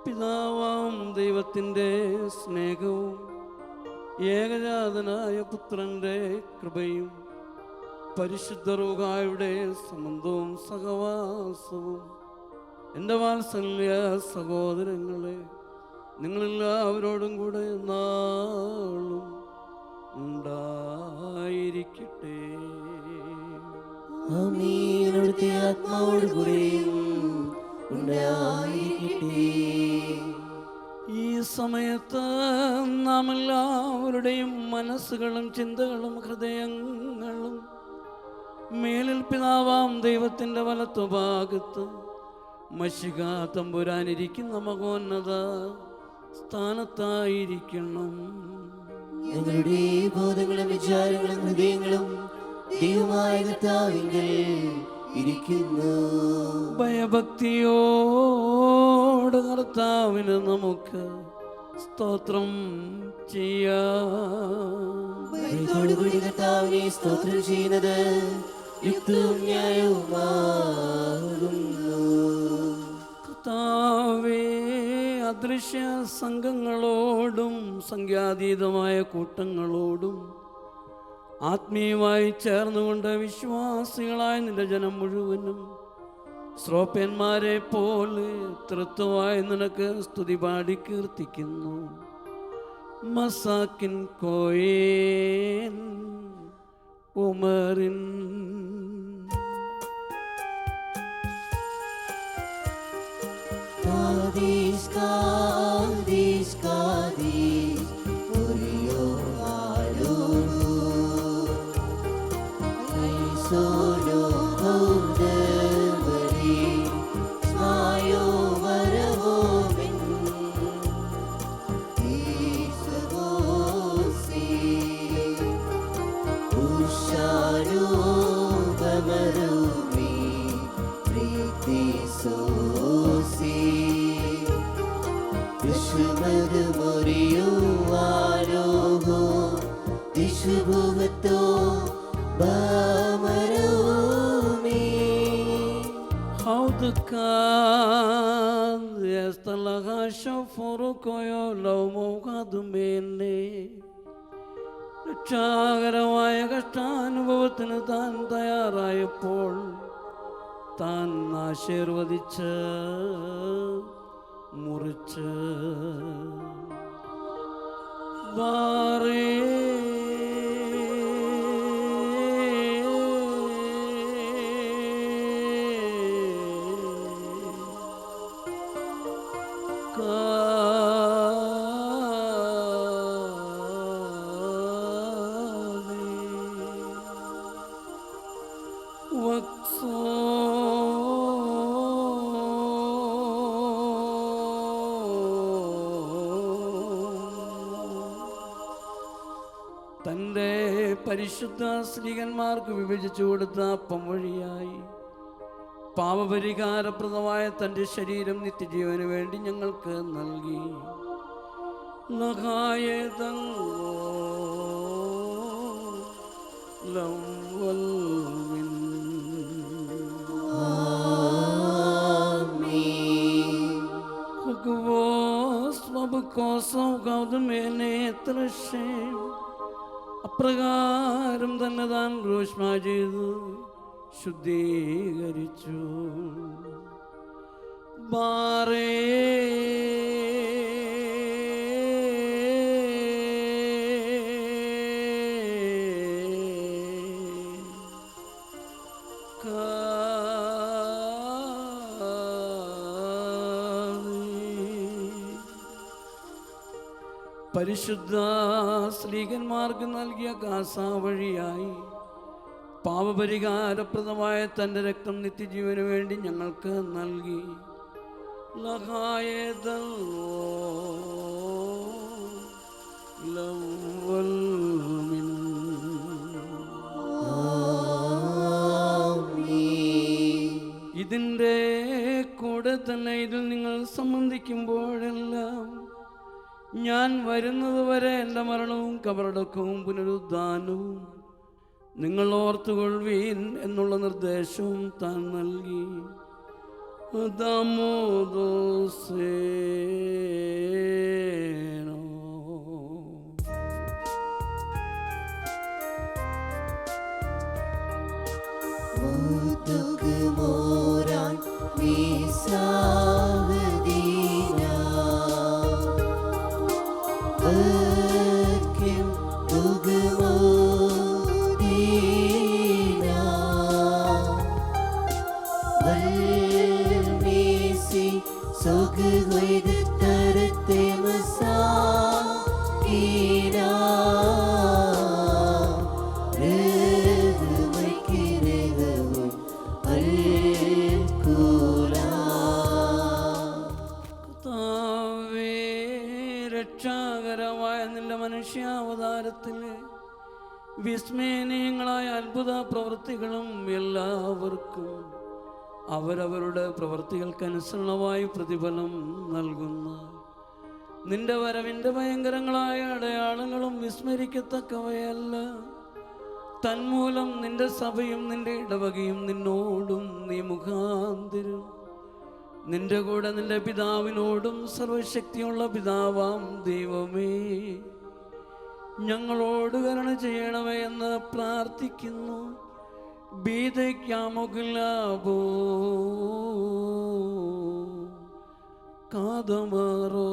പിതാവാം ദൈവത്തിൻ്റെ സ്നേഹവും ഏകജാതനായ പുത്രന്റെ കൃപയും പരിശുദ്ധ റൂഹായുടെ സംബന്ധവും സഹവാസവും എൻ്റെ വാത്സല്യ സഹോദരങ്ങളെ നിങ്ങളെല്ലാവരോടും കൂടെ നാളും ഉണ്ടായിരിക്കട്ടെ. ആമീൻ. അവിടുത്തെ ആത്മാവോടുകൂടെയും ഉണ്ടായിരിക്കട്ടെ. ഈ സമയത്ത് നാം എല്ലാവരുടെയും മനസ്സുകളും ചിന്തകളും ഹൃദയങ്ങളും മേലിൽ പിതാവാം ദൈവത്തിൻ്റെ വലത്തുഭാഗത്ത് മശിക തമ്പുരാനിരിക്കുന്ന മഹോന്നത സ്ഥാനത്തായിരിക്കണം. ഞങ്ങളുടെ ബോധങ്ങളും വിചാരങ്ങളും ഹൃദയങ്ങളും ദൈവമായ കർത്താവിങ്കൽ ഇരിക്കുന്നു. ഭയഭക്തിയോട് കർത്താവിന് നമുക്ക് സ്തോത്രം ചെയ്യാം. ഭയത്തോടുകൂടി കർത്താവിനെ സ്തോത്രം ചെയ്യുന്നത് യുക്തവും ന്യായവുമാകുന്നു. കർത്താവേ, അദൃശ്യ സംഘങ്ങളോടും സംഖ്യാതീതമായ കൂട്ടങ്ങളോടും ആത്മീയമായി ചേർന്നുകൊണ്ട് വിശ്വാസികളായ നിന്റെ ജനം മുഴുവനും ശ്രോപ്യന്മാരെ പോലെ തൃത്വമായി നിനക്ക് സ്തുതി പാടി കീർത്തിക്കുന്നു. മസാക്കിൻ കോയേൻ ഉമറിൻ കാദീസ് കാദീസ് കാദീസ് ഒരിയോ ആലോനു കൈസോനോ ഹൗദവരി സ്മായോ വരവോമിൻ ഈസവോസി ഉഷാരോ ബമരുമി പ്രീതി സോസി വിശ്വമത് മൊരിയോ ആരോഹോ ദിശുഭുവത്തോ ബാമരോമി ഹൗദക്കാൻ യസ്തലഹാശഫുറുകോയോ ലൗമൗകാദുമേനെ രക്ഷാകരമായ കഷ്ടാനുഭവത്തിന് താൻ തയ്യാറായപ്പോൾ താൻ ആശീർവദിച്ച് മുറിച്ച് വാറേ തൻ്റെ പരിശുദ്ധ സ്ത്രീകന്മാർക്ക് വിഭജിച്ചു കൊടുത്ത അപ്പം വഴിയായി പാപപരിഹാരപ്രദമായ തൻ്റെ ശരീരം നിത്യജീവന് വേണ്ടി ഞങ്ങൾക്ക് നൽകി. അപ്രകാരം തന്നെ താൻ ഘോഷണ ചെയ്തു ശുദ്ധീകരിച്ചു. ബാറേ പരിശുദ്ധ സ്ലീഹന്മാർക്ക് നൽകിയ കാസ വഴിയായി പാപപരിഹാരപ്രദമായ തൻ്റെ രക്തം നിത്യജീവന് വേണ്ടി ഞങ്ങൾക്ക് നൽകി. ഇതിൻ്റെ കൂടെ തന്നെ ഇതിൽ നിങ്ങൾ സംബന്ധിക്കുമ്പോഴെല്ലാം ഞാൻ വരുന്നത് വരെ എൻ്റെ മരണവും കബറടക്കവും പുനരുദ്ധാനവും നിങ്ങൾ ഓർത്തുകൊള്ളുവീൻ എന്നുള്ള നിർദ്ദേശവും താൻ നൽകി. ദാമോദോസേനോ മോരാൻ വിസാവദീന ബക്കിം തുഗമോദീന വൽമീസി സുഖഗോയ്ദ തരത്തെ മസാകീന രക്ഷാകരമായ നിന്റെ മനുഷ്യാവതാരത്തിലെ വിസ്മയനീയങ്ങളായ അത്ഭുത പ്രവൃത്തികളും എല്ലാവർക്കും അവരവരുടെ പ്രവൃത്തികൾക്കനുസരണമായി പ്രതിഫലം നൽകുന്ന നിന്റെ വരവിൻ്റെ ഭയങ്കരങ്ങളായ അടയാളങ്ങളും വിസ്മരിക്കത്തക്കവയല്ല. തന്മൂലം നിന്റെ സഭയും നിന്റെ ഇടവകയും നിന്നോടും നീ മുഖാന്തരം നിന്റെ കൂടെ നിന്റെ പിതാവിനോടും സർവശക്തിയുള്ള പിതാവാം ദൈവമേ ഞങ്ങളോട് കരുണ ചെയ്യണമേ എന്ന് പ്രാർത്ഥിക്കുന്നു. ബീതയ്ക്കാമുകില്ലാബോ കാതമാറോ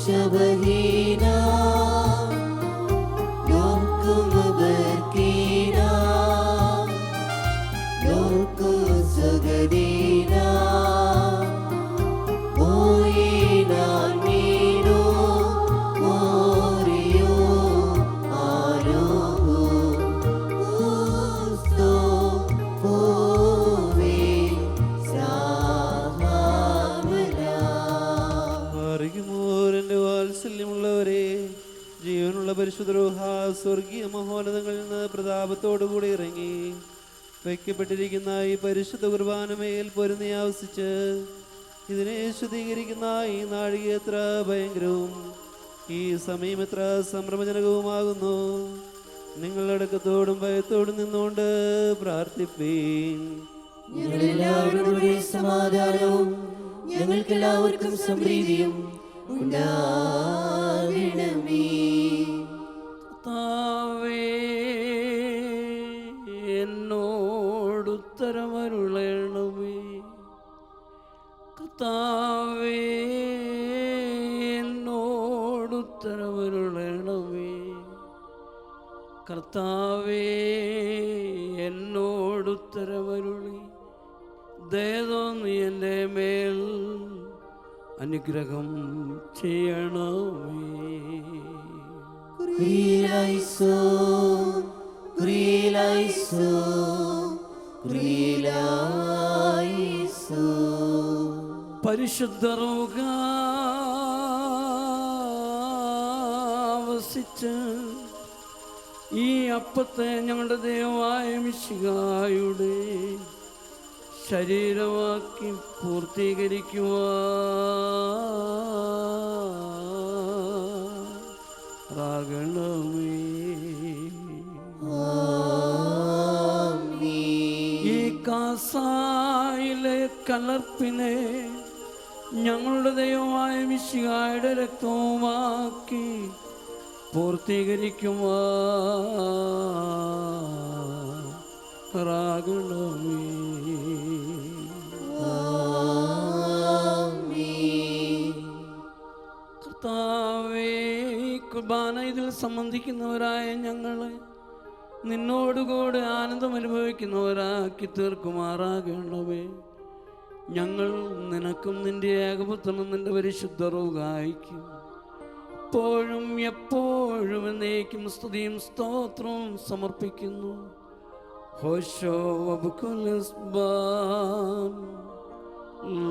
شبهينا لوكم بركينا لوكم سجدينا وينا مينو موريو آلوه وستو فوي ساملا അറിയുമോരെൻ്റെ വാത്സല്യമുള്ളവരെ, ജീവനുള്ള പരിശുദ്ധ റൂഹ സ്വർഗീയ മഹോന്നതങ്ങളിൽ നിന്ന് പ്രതാപത്തോടുകൂടി ഇറങ്ങി വയ്ക്കപ്പെട്ടിരിക്കുന്ന ഈ പരിശുദ്ധ കുർബാനമേൽ പൊരുന്നി ആവസിച്ച് ഇതിനെ ശുദ്ധീകരിക്കുന്ന ഈ നാഴിക എത്ര ഭയങ്കരവും ഈ സമയം എത്ര സംഭ്രമജനകവുമാകുന്നു. നിങ്ങളടക്കത്തോടും ഭയത്തോടും നിന്നുകൊണ്ട് പ്രാർത്ഥിപ്പീൻ. ഞങ്ങളെല്ലാവരുടെ സമാധാനവും ഞങ്ങൾക്കെല്ലാവർക്കും സമൃദ്ധിയും ഉണ്ടാകണമേ. കർത്താവേ, എന്നോടുത്തരമരുളണമേ. കർത്താവേ, എന്നോടുത്തരമരുളണമേ. കർത്താവേ, എന്നോടുത്തരമരുളി ദയതോന്നി എൻ്റെ മേൽ അനുഗ്രഹം ചെയ്യണമേ. കുരിയലായിസോൻ, കുരിയലായിസോൻ, കുരിയലായിസോൻ. പരിശുദ്ധ റൂഹ വസിച്ച് ഈ അപ്പത്തെ ഞങ്ങളുടെ ദൈവമായ മിശിഹായുടെ ശരീരമാക്കി പൂർത്തീകരിക്കുവാകണമേ. ഈ കാസായിലെ കലർപ്പിനെ ഞങ്ങളുടെ ദൈവമായ മിശിഹായുടെ രക്തവുമാക്കി പൂർത്തീകരിക്കുമാറാകണമേ. കർത്താവേ, കുർബാന ഇതിൽ സംബന്ധിക്കുന്നവരായ ഞങ്ങളെ നിന്നോടുകൂടെ ആനന്ദം അനുഭവിക്കുന്നവരാക്കി തീർക്കുമാറാകണമേ. ഞങ്ങൾ നിനക്കും നിന്റെ ഏകപുത്രനും നിന്റെ പരിശുദ്ധ റൂഹായിക്കും എപ്പോഴും എപ്പോഴും എന്നേക്കും സ്തുതിയും സ്തോത്രവും സമർപ്പിക്കുന്നു. ഹോശോ വബുകുലസ്ബാൻ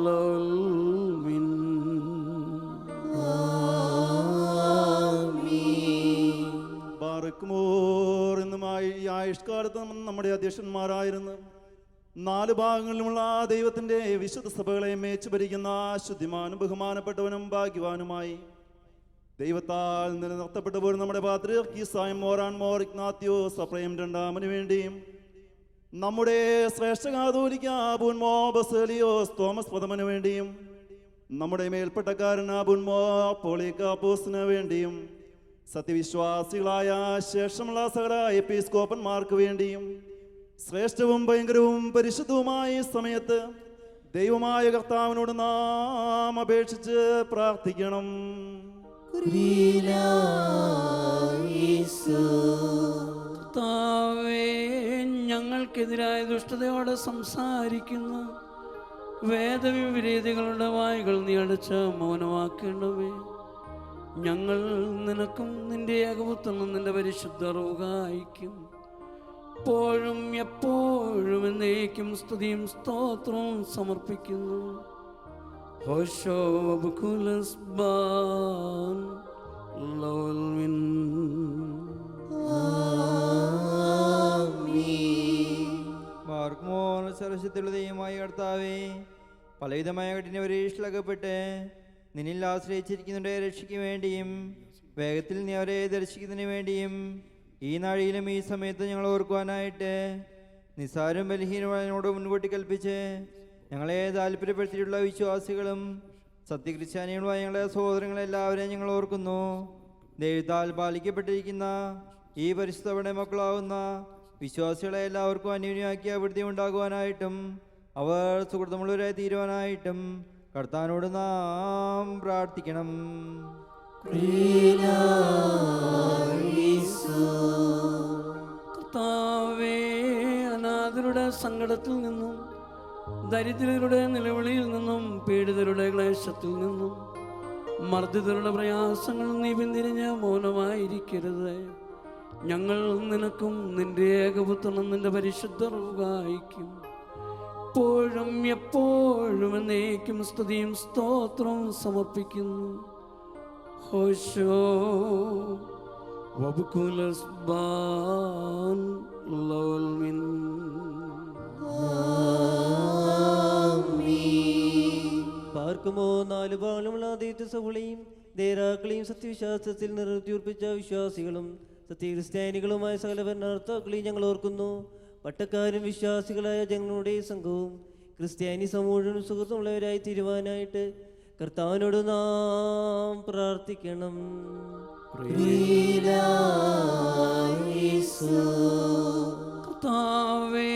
ലോൽമിൻ. ബാറക്കുമോർ എന്നുമായി ഈ ആയുഷ്കാലത്ത് നമ്മുടെ അധ്യക്ഷന്മാരായിരുന്നു 4 ഭാഗങ്ങളിലുമുള്ള ദൈവത്തിൻ്റെ വിശുദ്ധ സഭകളെ മേച്ചു ഭരിക്കുന്ന ശുദ്ധിമാനും ബഹുമാനപ്പെട്ടവനും ഭാഗ്യവാനുമായി ദൈവത്താൽ നിലനിർത്തപ്പെട്ടു പോലും നമ്മുടെ പാത്രീർക്കീസായും മോറാൻ മോർ ഇഗ്നാത്യോസ് അപ്രയം രണ്ടാമന് വേണ്ടിയും നമ്മുടെ ശ്രേഷ്ഠ കാതോലിക്ക ബുൻമോ ബസേലിയോസ് തോമസ് പ്രഥമന് വേണ്ടിയും നമ്മുടെ മേൽപ്പെട്ടക്കാരൻ ബുൻമോ പോളിക്കാപ്പോസിന് വേണ്ടിയും സത്യവിശ്വാസികളായ ശേഷമുള്ള സകല എപ്പിസ്കോപ്പന്മാർക്ക് വേണ്ടിയും ശ്രേഷ്ഠവും ഭയങ്കരവും പരിശുദ്ധവുമായ സമയത്ത് ദൈവമായ കർത്താവിനോട് നാം അപേക്ഷിച്ച് പ്രാർത്ഥിക്കണം. കർത്താവേ, ഞങ്ങൾക്കെതിരായ ദുഷ്ടതയോടെ സംസാരിക്കുന്ന വേദവിപരീതികളുടെ വായുകൾ നീ അടച്ച് മൗനമാക്കേണ്ടവേ. ഞങ്ങൾ നിനക്കും നിന്റെ ഏകപുത്രനും നിന്റെ പരിശുദ്ധ റൂഹായിക്കും എപ്പോഴും എപ്പോഴും എന്നേക്കും സ്തുതിയും സ്തോത്രവും സമർപ്പിക്കുന്നു. ഹോശോ വബുകുലസ്ബാൻ ലോൽമിൻ. മാർഗ്മോൾ സർവശക്തിയുള്ള ദൈവമായ കർത്താവേ, പലവിധമായ കഠിന പരീക്ഷയിലകപ്പെട്ട് നിന്നിൽ ആശ്രയിച്ചിരിക്കുന്നവരുടെ രക്ഷയ്ക്ക് വേണ്ടിയും വേഗത്തിൽ നീ അവരെ ദർശിക്കുന്നതിന് വേണ്ടിയും ഈ നാഴിയിലും ഈ സമയത്ത് ഞങ്ങൾ ഓർക്കുവാനായിട്ട് നിസ്സാരം ബലഹീനോട് മുൻകൂട്ടി കൽപ്പിച്ച് ഞങ്ങളെ താല്പര്യപ്പെടുത്തിയിട്ടുള്ള വിശ്വാസികളും സത്യക്രിസ്ത്യാനികളുമായ ഞങ്ങളുടെ സഹോദരങ്ങളെല്ലാവരെയും ഞങ്ങൾ ഓർക്കുന്നു. ദൈവത്താൽ പാലിക്കപ്പെട്ടിരിക്കുന്ന ഈ പരിശുദ്ധയുടെ മക്കളാവുന്ന വിശ്വാസികളെ എല്ലാവർക്കും അന്യോന്യമാക്കിയ അഭിവൃദ്ധി ഉണ്ടാകുവാനായിട്ടും അവർ സുഹൃത്തുമുള്ളവരായി തീരുവാനായിട്ടും കർത്താവിനോട് നാം പ്രാർത്ഥിക്കണം. കർത്താവേ, അനാഥരുടെ സങ്കടത്തിൽ നിന്നും ദരിദ്രരുടെ നിലവിളിയിൽ നിന്നും പീഡിതരുടെ ക്ലേശത്തിൽ നിന്നും മർദ്ദിതരുടെ പ്രയാസങ്ങൾ നീ പിന്തിരിഞ്ഞ് മൗനമായിരിക്കരുത്. ഞങ്ങൾ നിനക്കും നിന്റെ ഏകപുത്രനും നിന്റെ പരിശുദ്ധ റൂഹായിക്കും എപ്പോഴും എപ്പോഴും എന്നേക്കും സ്തുതിയും സ്തോത്രവും സമർപ്പിക്കുന്നു. ഹോശോ വബുകുലസ്ബാൻ ലോൽമിൻ. പാർക്കുമോ 4 ഭാഗങ്ങളുള്ള ദൈവത്തെ സഭകളെയും ദേരാക്കളെയും സത്യവിശ്വാസത്തിൽ നിർത്തിയുറപ്പിച്ച വിശ്വാസികളും സത്യക്രിസ്ത്യാനികളുമായ സകല ഭരണാർത്ഥാക്കളെയും ഞങ്ങൾ ഓർക്കുന്നു. പട്ടക്കാരും വിശ്വാസികളായ ജനങ്ങളുടെ സംഘവും ക്രിസ്ത്യാനി സമൂഹവും സുഹൃത്തുമുള്ളവരായി തീരുവാനായിട്ട് കർത്താവിനോട് നാം പ്രാർത്ഥിക്കണം. കർത്താവേ,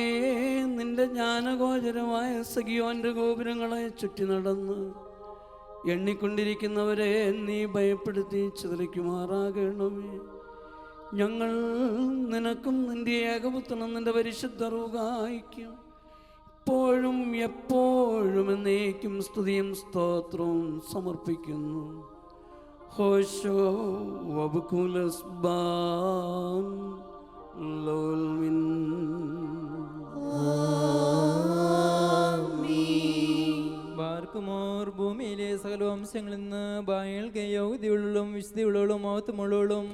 നിന്റെ ജ്ഞാനഗോചരമായ സഖിയോന്റെ ഗോപുരങ്ങളെ ചുറ്റി നടന്ന് എണ്ണിക്കൊണ്ടിരിക്കുന്നവരെ നീ ഭയപ്പെടുത്തി ചിതറിക്കുമാറാകണമേ. ഞങ്ങൾ നിനക്കും നിന്റെ ഏകപുത്രനും നിന്റെ പരിശുദ്ധ റൂഹായിക്കും എപ്പോഴും എപ്പോഴും എന്നേക്കും സ്തുതിയും സ്തോത്രവും സമർപ്പിക്കുന്നു. ഹോശോ വബുകുലസ്ബാൻ ലോൽമിൻ. ബാർക്കുമോർ ഭൂമിയിലെ സകല വംശങ്ങളിൽ നിന്ന് ബായൽക്ക് യോഗ്യതയുള്ളതും വിശുദ്ധിയുള്ളതും മഹത്വമുള്ളതും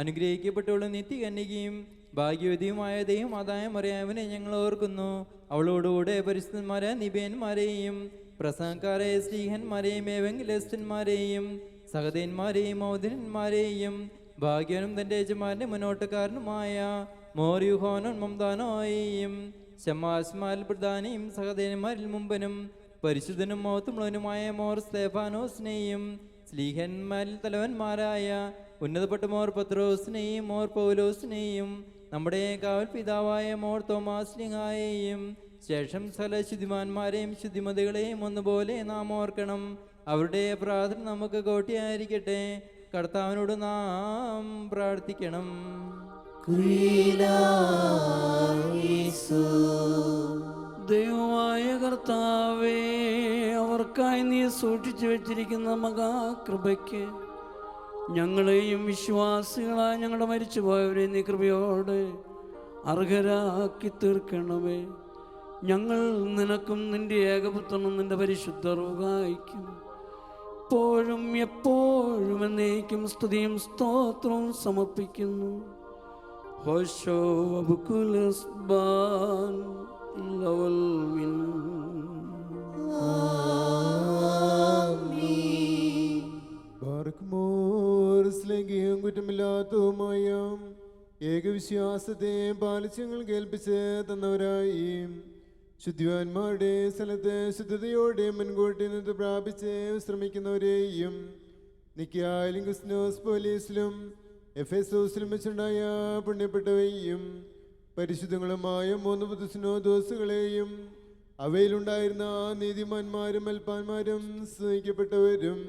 അനുഗ്രഹിക്കപ്പെട്ടവളും നിത്യകന്യകയും ഭാഗ്യവതിയുമായ ദൈവമാതായ മറിയാമിനെ ഞങ്ങൾ ഓർക്കുന്നു. അവളോടുകൂടെ പരിശുദ്ധന്മാരായ നിബേന്മാരെയും പ്രസംഗക്കാരായ സ്ത്രീഹന്മാരെയും ഏവെങ്കിലസ്റ്റന്മാരെയും സഹദേന്മാരെയും മൗദരന്മാരെയും ഭാഗ്യവനും തൻ്റെ യജമാന്റെ മുന്നോട്ടക്കാരനുമായ മോർയുഹോനും മംദാനോയെയും ശമാസ്മാരിൽ പ്രധാനിയും സഹദേന്മാരിൽ മുമ്പനും പരിശുദ്ധനും മഹത്വമുള്ളവനുമായ മോർ സ്തേഫാനോസിനെയും സ്ലീഹന്മാരിൽ തലവന്മാരായ ഉന്നതപ്പെട്ട മോർ പത്രോസിനെയും മോർ പൗലോസിനെയും നമ്മുടെ കാവൽ പിതാവായ മോർ തോമാസ്ലിഹായെയും ശേഷം സകല ശുദ്ധിമാന്മാരെയും ശുദ്ധിമതികളെയും ഒന്നുപോലെ നാം ഓർക്കണം. അവരുടെ പ്രാർത്ഥന നമുക്ക് കോട്ടിയായിരിക്കട്ടെ. കർത്താവിനോട് നാം പ്രാർത്ഥിക്കണം. ദൈവമായ കർത്താവേ, അവർക്കായി നീ സൂക്ഷിച്ചു വെച്ചിരിക്കുന്ന മഹാകൃപയ്ക്ക് ഞങ്ങളെയും വിശ്വാസികളായ ഞങ്ങളുടെ മരിച്ചുപോയവരെ നീ കൃപയോടെ അർഹരാക്കി തീർക്കണമേ. ഞങ്ങൾ നിനക്കും നിന്റെ ഏകപുത്രനും നിന്റെ പരിശുദ്ധ റൂഹായിക്കും എപ്പോഴും എപ്പോഴും എന്നേക്കും സ്തുതിയും സ്തോത്രവും സമർപ്പിക്കുന്നു. ഹോശോ അബുക്കുലസ്ബാൻ ലവൽ മിൻ. സ്ലേഹിയും കുറ്റമില്ലാത്തതുമായ ഏകവിശ്വാസത്തെ പാലിച്ചങ്ങൾ കേൾപ്പിച്ച് തന്നവരായി ശുദ്ധിവാന്മാരുടെ സ്ഥലത്ത് ശുദ്ധതയോടെ മുൻകൂട്ടി നിന്ന് പ്രാപിച്ച് വിശ്രമിക്കുന്നവരെയും നിക്കായാലും ക്രിസ്തുനോസ് പോലീസിലും എഫെസോസിലും വെച്ചുണ്ടായ പുണ്യപ്പെട്ടവയും പരിശുദ്ധങ്ങളുമായ 3 പുതുസ്നോദോസുകളെയും അവയിലുണ്ടായിരുന്ന നീതിമാന്മാരും അൽപ്പാന്മാരും സ്നേഹിക്കപ്പെട്ടവരും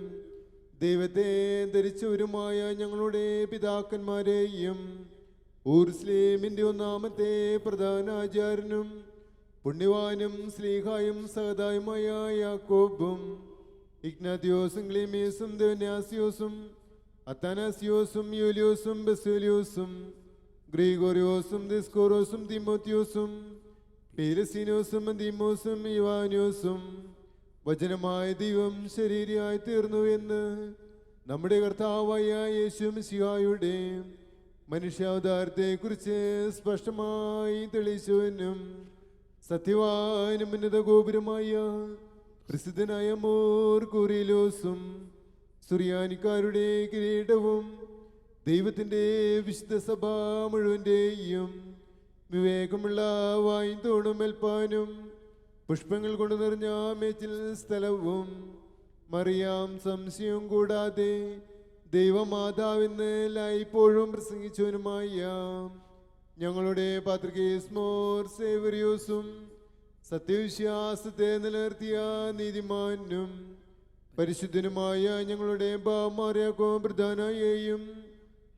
ദൈവത്തെ ധരിച്ചവരുമായ ഞങ്ങളുടെ പിതാക്കന്മാരെയും ഊർസ്ലേമിൻ്റെ 1-ാമത്തെ പ്രധാന ആചാര്യനും പുണ്യവാനും സ്ലീഹായും സഹതായുമായ യാക്കോബും ഇഗ്നാത്തിയോസും ക്ലീമീസും ദേവന്യാസിയോസും അത്താനാസിയോസും യൂലിയോസും ബസൂലിയോസും ഗ്രീഗോറിയോസും ദിസ്കോറോസും തിമോത്തിയോസും പീലസീനോസും ദീമോസും ഇവാനിയോസും വചനമായ ദൈവം ശരീരമായി തീർന്നു എന്ന് നമ്മുടെ കർത്താവായ യേശു മിശിഹായുടെ മനുഷ്യാവതാരത്തെക്കുറിച്ച് സ്പഷ്ടമായി തെളിയിച്ചവനും സത്യവാനും ഉന്നത ഗോപുരമായ പ്രസിദ്ധനായ മോർ കൂറിലോസും സുറിയാനിക്കാരുടെ കിരീടവും ദൈവത്തിൻ്റെ വിശുദ്ധ സഭ മുഴുവൻ്റെയും വിവേകമുള്ള വായും തോണും മേൽപ്പാനും പുഷ്പങ്ങൾ കൊണ്ട് നിറഞ്ഞ മേച്ചിൽ സ്ഥലവും മറിയാം സംശയവും കൂടാതെ ദൈവമാതാവെന്ന് എല്ലായ്പ്പോഴും പ്രസംഗിച്ചവനുമായ ഞങ്ങളുടെ പാത്രികേസ് മോർ സേവറിയോസും സത്യവിശ്വാസത്തെ നിലനിർത്തിയ നീതിമാനും പരിശുദ്ധനുമായ ഞങ്ങളുടെ ബാമാറിയാക്കോ പ്രധാനയെയും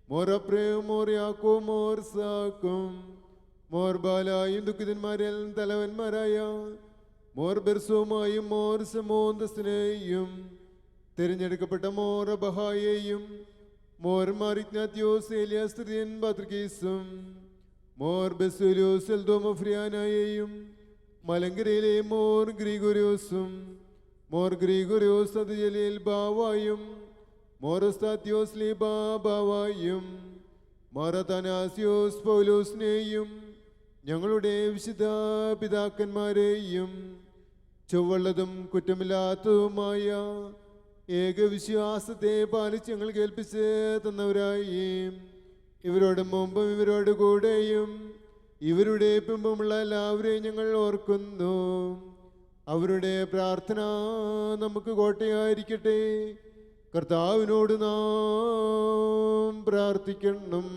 മോറപ്രയും മോറിയാക്കോ മോർ സാക്കും മോർ ബാലായും ദുഃഖിതന്മാരിൽ തലവന്മാരായ മോർ ബെർസോമായും മോർ സമോന്തസിനെയും തിരഞ്ഞെടുക്കപ്പെട്ട മോർ അബഹായെയും മോർ മാറിഗ്നാത്യോസ് ഏലിയാസ്ത്രിയൻ പാത്രികീസും മോർ ബെസൂലിയോസ് എൽദോമഫ്രിയാനായെയും മലങ്കരയിലെ മോർ ഗ്രീഗോരിയോസും മോർ ഗ്രീഗോരിയോസ് അതിജലിൽ ബാവായും മോറസ്താത്യോസ് ലീബാ ബാവായും മാറത്താനാസിയോസ് പൗലോസിനെയും ഞങ്ങളുടെ വിശുദ്ധ പിതാക്കന്മാരെയും ചൊവ്വുള്ളതും കുറ്റമില്ലാത്തതുമായ ഏകവിശ്വാസത്തെ പാലിച്ച് ഞങ്ങൾ കേൾപ്പിച്ച് തന്നവരായി ഇവരോട് മുമ്പും ഇവരോട് കൂടെയും ഇവരുടെ പിമ്പുമുള്ള എല്ലാവരെയും ഞങ്ങൾ ഓർക്കുന്നു. അവരുടെ പ്രാർത്ഥന നമുക്ക് കോട്ടയായിരിക്കട്ടെ. കർത്താവിനോട് നാം പ്രാർത്ഥിക്കണം.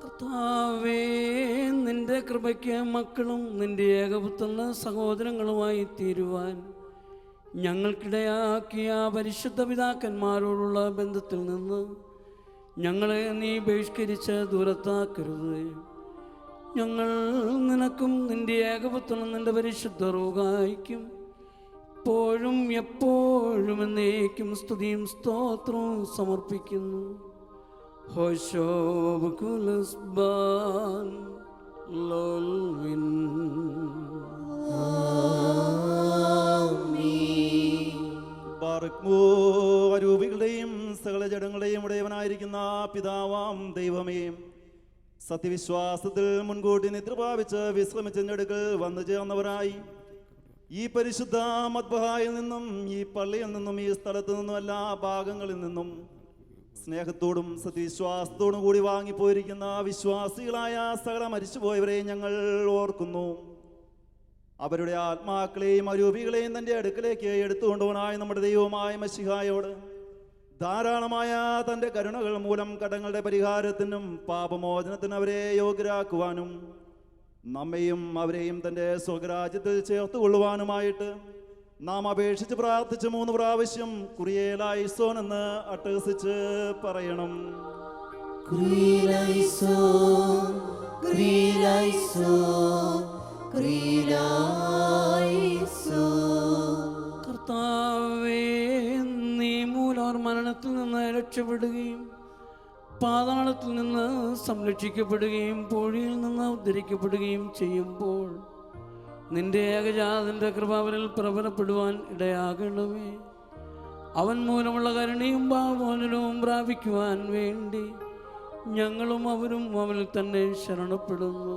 കർത്താവേ, നിന്റെ കൃപയ്ക്ക് മക്കളും നിന്റെ ഏകപുത്രന് സഹോദരങ്ങളുമായി തീരുവാൻ ഞങ്ങൾക്കിടയാക്കിയ പരിശുദ്ധ പിതാക്കന്മാരോടുള്ള ബന്ധത്തിൽ നിന്ന് ഞങ്ങളെ നീ ബഹിഷ്കരിച്ച് ദൂരത്താക്കരുത്. ഞങ്ങൾ നിനക്കും നിന്റെ ഏകപുത്രനും നിന്റെ പരിശുദ്ധ റൂഹായിക്കും എപ്പോഴും എപ്പോഴും എന്നേക്കും സ്തുതിയും സ്തോത്രവും സമർപ്പിക്കുന്നു. ഹോശോ ബുക്കുലസ്ബാൻ ലോൽവിൻ. അരൂപികളുടെയും സകല ജഡങ്ങളുടെയും ഉടയവനായിരിക്കുന്ന പിതാവാം ദൈവമേ, സത്യവിശ്വാസത്തിൽ മുൻകൂട്ടി നിദ്ര പ്രാപിച്ച് വിശ്രമിച്ചെടുക്കൽ വന്നു ചേർന്നവരായി ഈ പരിശുദ്ധ മദ്ബഹായിൽ നിന്നും ഈ പള്ളിയിൽ നിന്നും ഈ സ്ഥലത്ത് നിന്നും എല്ലാ ഭാഗങ്ങളിൽ നിന്നും സ്നേഹത്തോടും സത്യവിശ്വാസത്തോടും കൂടി വാങ്ങിപ്പോയിരിക്കുന്ന വിശ്വാസികളായ സകല മരിച്ചുപോയവരെ ഞങ്ങൾ ഓർക്കുന്നു. അവരുടെ ആത്മാക്കളെയും അരൂപികളെയും തൻ്റെ അടുക്കലേക്ക് എടുത്തുകൊണ്ടുപോകാനായി നമ്മുടെ ദൈവമായ മശിഹായോട് ധാരാളമായ തൻ്റെ കരുണകൾ മൂലം കടങ്ങളുടെ പരിഹാരത്തിനും പാപമോചനത്തിനും അവരെ യോഗ്യരാക്കുവാനും നമ്മയും അവരെയും തൻ്റെ സ്വരാജ്യത്തിൽ ചേർത്തുകൊള്ളുവാനുമായിട്ട് നാം അപേക്ഷിച്ച് പ്രാർത്ഥിച്ച് 3 പ്രാവശ്യം കുറിയേലായിസോൻ എന്ന് അട്ടഹസിച്ച് പറയണം. കുറിയേലായിസോൻ, കുറിയേലായിസോൻ, കുറിയേലായിസോൻ. കർത്താവേ, നീ മൂലം മരണത്തിൽ നിന്ന് രക്ഷപ്പെടുകയും പാതാളത്തിൽ നിന്ന് സംരക്ഷിക്കപ്പെടുകയും പൂഴിയിൽ നിന്ന് ഉദ്ധരിക്കപ്പെടുകയും ചെയ്യുമ്പോൾ നിന്റെ ഏകജാതന്റെ കൃപാവനിൽ പ്രബലപ്പെടുവാൻ ഇടയാകണമേ. അവൻ മൂലമുള്ള കരുണയും പാപമോചനവും പ്രാപിക്കുവാൻ വേണ്ടി ഞങ്ങളും അവരും അവനിൽ തന്നെ ശരണപ്പെടുന്നു.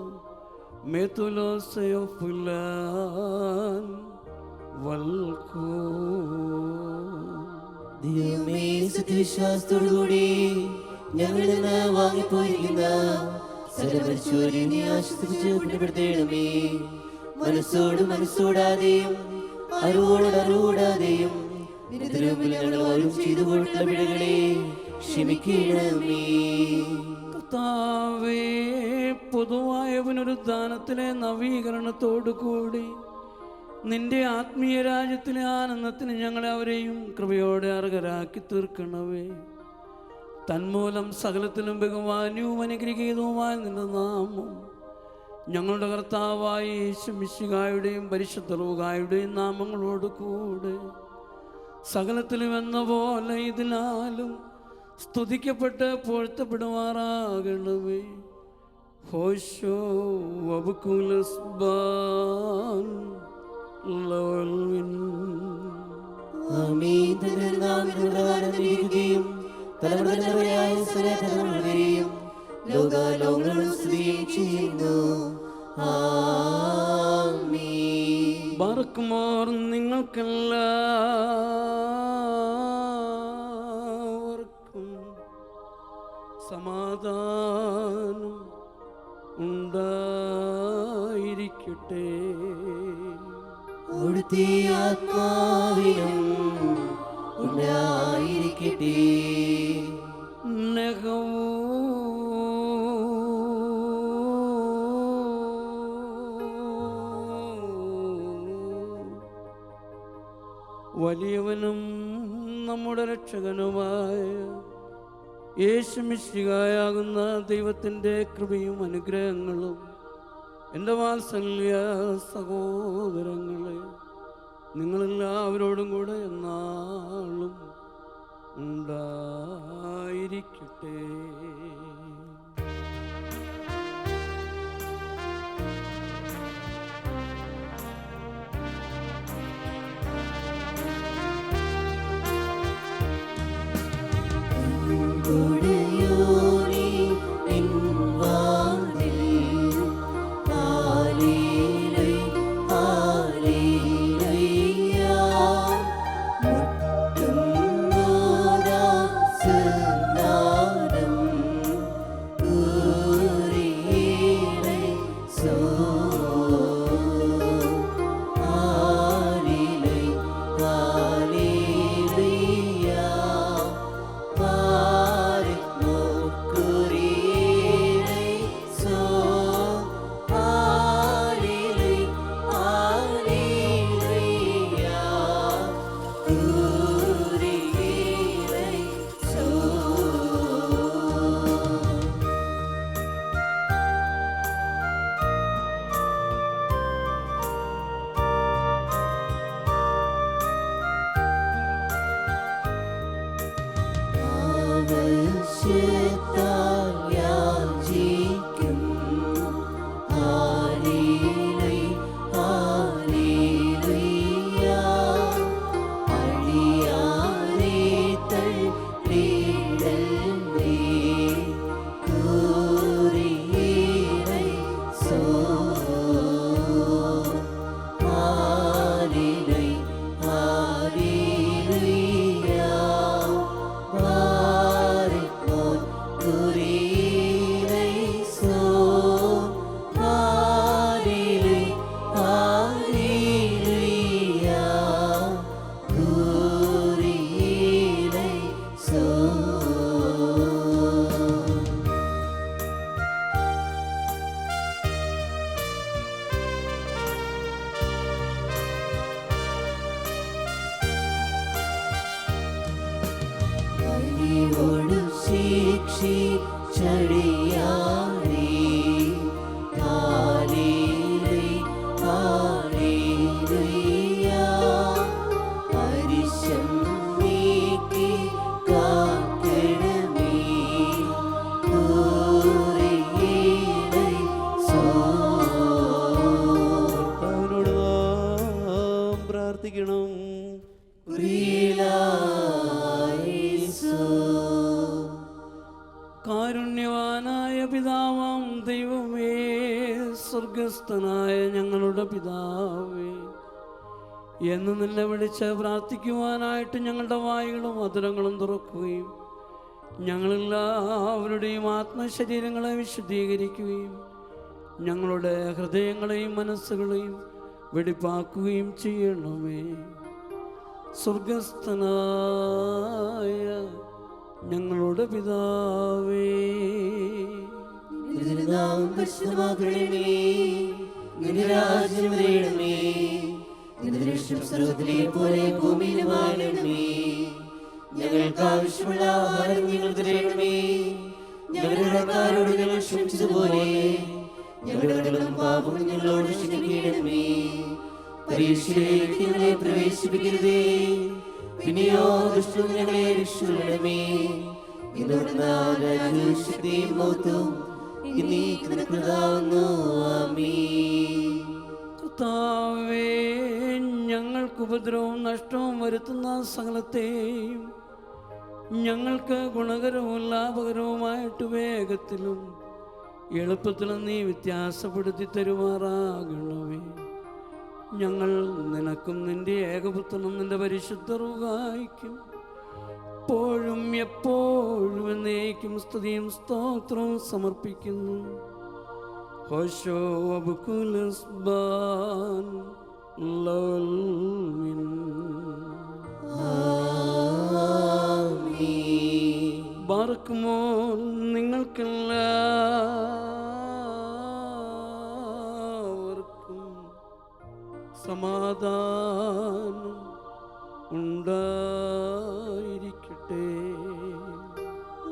ദൈവമേ, സത്യവിശ്വാസത്തോടുകൂടി ഞങ്ങളിൽ നിന്ന് വാങ്ങിപ്പോയിരിക്കുന്ന സകല മരിച്ചവരെയും നീ ആശ്വസിപ്പിച്ച് പുണ്യപ്പെടുത്തേണമേ. മനസ്സോടും മനസ്സോടാതെയും അറിവോട് അറിവോടാതെയും നിന്റെ മുമ്പിൽ ഞങ്ങൾ ഓരോ ചെയ്തു പോയിട്ടുള്ള പിഴകളെ ക്ഷമിക്കണമേ. കർത്താവേ, പൊതുവായ പുനരുദ്ധാനത്തിലെ നവീകരണത്തോടു കൂടി നിന്റെ ആത്മീയ രാജ്യത്തിലെ ആനന്ദത്തിന് ഞങ്ങളെ അവരെയും കൃപയോടെ അർഹരാക്കി തീർക്കണമേ. തന്മൂലം സകലത്തിലും ബഹുമാന്യവും അനുഗ്രഹീതവുമായ നിന്റെ നാമം ഞങ്ങളുടെ കർത്താവായ യേശു മിശിഹായുടെയും പരിശുദ്ധ റൂഹായുടെയും നാമങ്ങളോട് കൂടെ സകലത്തിലും എന്ന പോലെ ഇതിനാലും സ്തുതിക്കപ്പെട്ട് പൊഴുത്തപ്പെടുമാറാകണമേ. ഹോശോ വബുക്കുലസ്ബാൻ ലോൽവിൻ. ആമേൻ. തന്റെ നാമത്തിലുള്ള ആനന്ദിക്കുകയും തലമുറയായ സകല തലമുറകളെയും ലോകാലോകങ്ങളും സ്തുതിയും ചെയ്യുന്നു. ആമേൻ. ബർക്കുമോർ നിങ്ങൾക്കെല്ലാവർക്കും സമാധാനം ഉണ്ടായിരിക്കട്ടെ. അവിടുത്തെ ആത്മാവിനും ഉണ്ടായിരിക്കട്ടെ. വലിയവനും നമ്മുടെ രക്ഷകനുമായ യേശു മിശിഹായാകുന്ന ദൈവത്തിൻ്റെ കൃപയും അനുഗ്രഹങ്ങളും എൻ്റെ വാത്സല്യ സഹോദരങ്ങളെ നിങ്ങളെല്ലാവരോടും കൂടെ എന്നാളും ഉണ്ടായിരിക്കട്ടെ. ഉടയോനേ നിൻ വാതിൽ ഹല്ലേലൂയ ഹല്ലേലൂയ. മുട്ടുന്നോദാസനാദം കുറിയേലായിസോൻ. ഹല്ലേലൂയ ഹല്ലേലൂയ. നീയോടു ശിക്ഷിച്ചടിയാരേ. ഹാലേലൂയ, ഹാലേലൂയ. അരിശം നീക്കി കാക്കണമേ. അവനോട് നാം പ്രാർത്ഥിക്കണം. കാരുണ്യവാനായ പിതാവാം ദൈവമേ, സ്വർഗസ്ഥനായ ഞങ്ങളുടെ പിതാവേ, എന്ന് നിന്നെ വിളിച്ച് പ്രാർത്ഥിക്കുവാനായിട്ട് ഞങ്ങളുടെ വായുകളും മധുരങ്ങളും തുറക്കുകയും ഞങ്ങളെല്ലാവരുടെയും ആത്മശരീരങ്ങളെ വിശുദ്ധീകരിക്കുകയും ഞങ്ങളുടെ ഹൃദയങ്ങളെയും മനസ്സുകളെയും വെടിപ്പാക്കുകയും ചെയ്യണമേ. സ്വർഗസ്ഥനായ ഞങ്ങളുടെ പിതാവേ, നിന്റെ നാമം പരിശുദ്ധമാക്കണമേ. നിന്റെ രാജ്യം വരണമേ. നിന്റെ ദൃഷ്ടി സ്വർഗ്ഗത്തിലെ പോലെ ഭൂമിയിലുമാകണമേ. ഞങ്ങൾക്ക് ആവശ്യമുള്ള ആഹാരം ഞങ്ങൾ തരണമേ. ഞങ്ങളുടെ കടക്കാരോട് ഞങ്ങൾ ക്ഷമിച്ചതുപോലെ ഞങ്ങളുടെ കടങ്ങളും പാപങ്ങളും ഞങ്ങളോട് ക്ഷമിക്കണമേ. പരീക്ഷയിലേക്ക് ഞങ്ങളെ പ്രവേശിപ്പിക്കരുതേ, പിന്നെയോ ദുഷ്ടൻ ഞങ്ങളെ രക്ഷിക്കണമേ. ഇന്നോടുന്ന രാജ്യശക്തിയും മഹത്വവും എന്നേക്കും നിനക്കുള്ളതാകുന്നു. ആമേൻ. കർത്താവേ, ഞങ്ങൾക്ക് ഉപദ്രവവും നഷ്ടവും വരുത്തുന്ന സകലത്തെയും ഞങ്ങൾക്ക് ഗുണകരവും ലാഭകരവുമായിട്ട് വേഗത്തിലും എളുപ്പത്തിലും നീ വ്യത്യാസപ്പെടുത്തി തരുമാറാകണമേ. ഞങ്ങൾ നിനക്കും നിന്റെ ഏകപുത്രനും നിന്റെ പരിശുദ്ധ റൂഹായിക്കും എപ്പോഴും എപ്പോഴും എന്നേക്കും സ്തുതിയും സ്തോത്രവും സമർപ്പിക്കുന്നു. ഹോശോ അബുകുലസ്ബാൻ ലോൽമിൻ. ബാർക്കുമോ നിങ്ങൾക്കെല്ലാവർക്കും സമാധാനം ഉണ്ടായിരിക്കട്ടെ.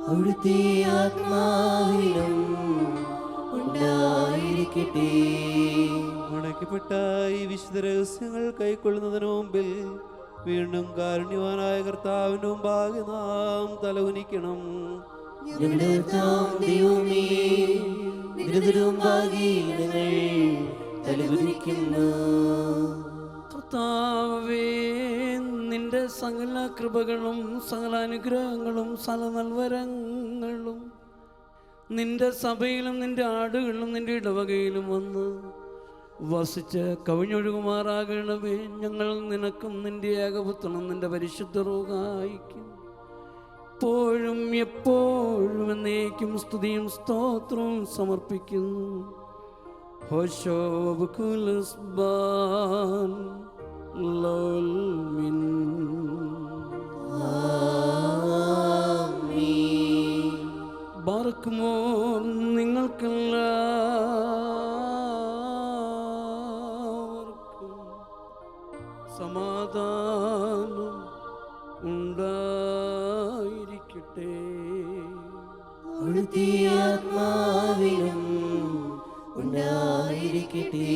അവിടുത്തെ ആത്മാവിലും ഉണ്ടായിരിക്കട്ടെ. അണയ്ക്കപ്പെട്ട ഈ വിശുദ്ധ രഹസ്യങ്ങൾ കൈക്കൊള്ളുന്നതിന് മുമ്പിൽ വീണ്ടും കാരുണ്യവാനായ കർത്താവിന് മുമ്പാകെ നാം തലകുനിക്കണം. ഞങ്ങളുടെ ദൈവമേ, നിന്റെ തിരുമുമ്പാകെ ഞങ്ങൾ തലകുനിക്കുന്നു. കർത്താവേ, നിന്റെ സകല കൃപകളും സകല അനുഗ്രഹങ്ങളും സകല നൽവരങ്ങളും നിന്റെ സഭയിലും നിന്റെ ആടുകളിലും നിന്റെ ഇടവകയിലും വന്ന് വസിച്ച് കവിഞ്ഞൊഴുകുമാറാകണമേ. ഞങ്ങൾ നിനക്കും നിന്റെ ഏകപുത്രനും നിന്റെ പരിശുദ്ധ റൂഹായിക്കും എപ്പോഴും എപ്പോഴും എന്നേക്കും സ്തുതിയും സ്തോത്രവും സമർപ്പിക്കുന്നു. ഹോശോ അബുകുലസ്ബാൻ ലോൽമിൻ. ബാർക്കുമോ നിങ്ങൾക്കെല്ലാവർക്കും സമാധാനം ഉണ്ടായിരിക്കട്ടെ. അവിടുത്തെ ആത്മാവിലും ഉണ്ടായിരിക്കട്ടെ.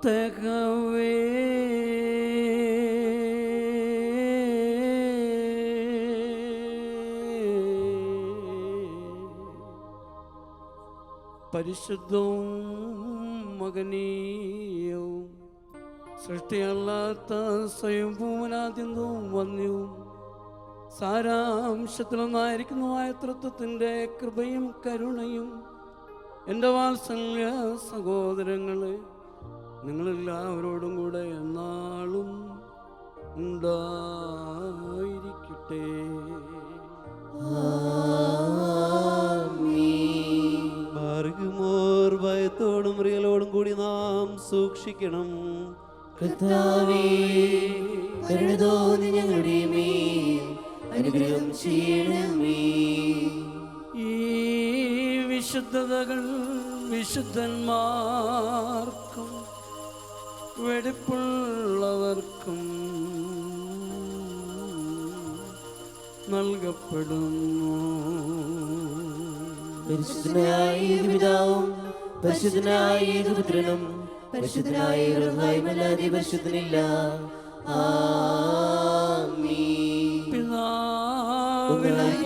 തകവേ പരിശുദ്ധവും മകനീയവും സൃഷ്ടിയല്ലാത്ത സ്വയംഭൂമനാദ്യന്തവും വന്യവും സാരാംശത്തിലൊന്നായിരിക്കുന്നതായ തൃത്വത്തിൻ്റെ കൃപയും കരുണയും എൻ്റെ വാത്സല്യ സഹോദരങ്ങളെ നിങ്ങളെല്ലാവരോടും കൂടെ എന്നാളും ഉണ്ടായിരിക്കട്ടെ. മാർഗമോർ ഭയത്തോടും റിയലോടും കൂടി നാം സൂക്ഷിക്കണം. കർത്താവേ, കരുണ തോന്നി ഞങ്ങളുടെ മേൽ അനുഗ്രഹം ചെയ്യണമേ. ഈ വിശുദ്ധതകൾ വിശുദ്ധന്മാർക്കും വെടിപ്പുള്ളവർക്കും നൽകപ്പെടുന്നു. പരിശുദ്ധനായ ഏകപിതാവും പരിശുദ്ധനായ ഏകപുത്രനും പരിശുദ്ധനായ റൂഹായുമല്ലാതെ പരിശുദ്ധനില്ല. ആമീൻ.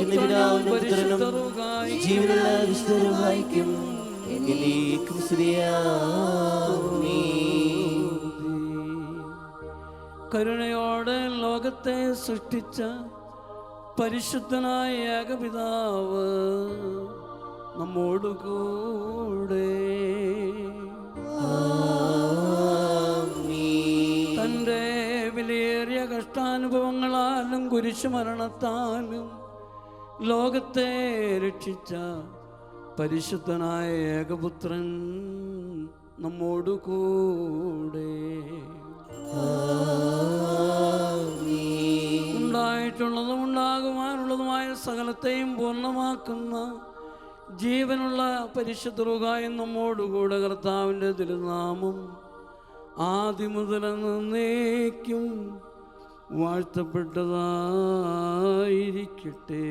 പിതാവിനും പുത്രനും ജീവനുള്ള വിശുദ്ധ റൂഹായിക്കും എന്നേക്കും സ്തുതിയാമീൻ. കരുണയോടെ ലോകത്തെ സൃഷ്ടിച്ച പരിശുദ്ധനായ ഏകപിതാവ് നമ്മോടുകൂടെ. തൻ്റെ വിലയേറിയ കഷ്ടാനുഭവങ്ങളാലും കുരിശുമരണത്താലും ലോകത്തെ രക്ഷിച്ച പരിശുദ്ധനായ ഏകപുത്രൻ നമ്മോടുകൂടെ. ഉണ്ടായിട്ടുള്ളതും ഉണ്ടാകുവാനുള്ളതുമായ സകലത്തെയും പൂർണ്ണമാക്കുന്ന ജീവനുള്ള പരിശുദ്ധ റൂഹായും നമ്മോടുകൂടെ. കർത്താവിൻ്റെ തിരുനാമം ആദ്യം മുതൽ എന്നേക്കും വാഴ്ത്തപ്പെട്ടതായിരിക്കട്ടെ.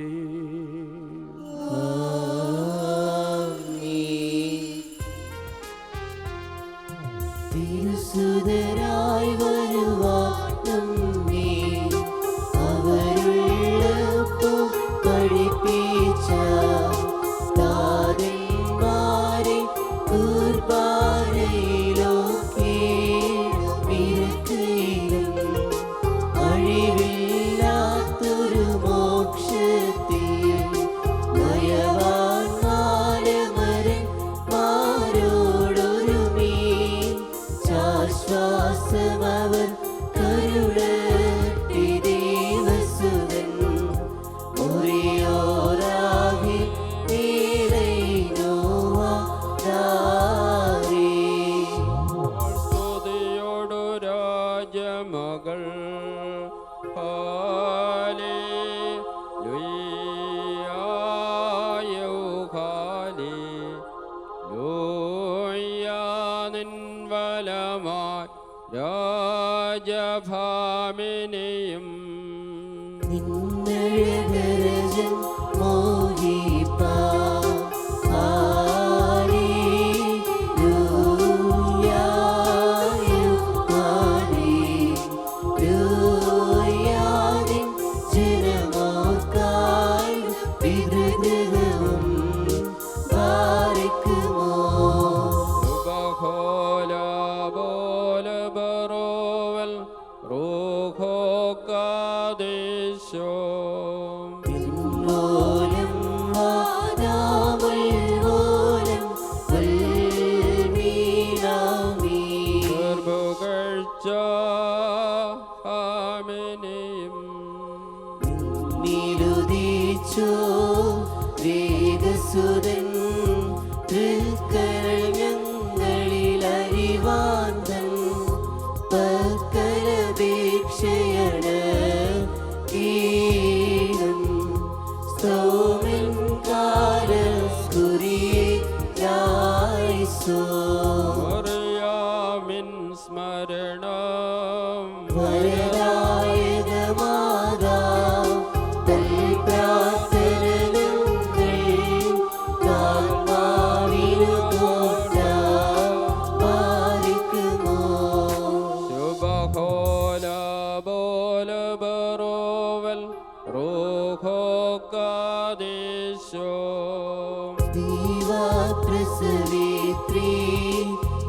തിരുസുതരായി വരുവാൻ നമ്മെ അവരുള്ളപ്പോൾ പഠിപ്പിച്ച താതന്മാരെ കുർബാനയിലൊക്കെ വിരക്കയിലും അഴിവില്ലാത്തൊരു മോക്ഷത്തിൽ ശ്വാസമവർ കരുളട്ടി ദേവസുതൻ ഒരിയോരാകി സ്തുതിയോടു രാജമകൾ നിൻവലമായി രാജഭാമിനിയും നിന്നഴകരജൻ മോഹിപ്പാ വേഗസുതൻ തൃക്കരൾ ഞങ്ങളിൽ അറിവാന്തൻ പക്കലപേക്ഷയണ് കീഴും സ്തോമൻ കാലസ്കുരിയായിസോ മറിയാമിൻ സ്മരണം വരദായകമാതാ പ്രസവേത്രീ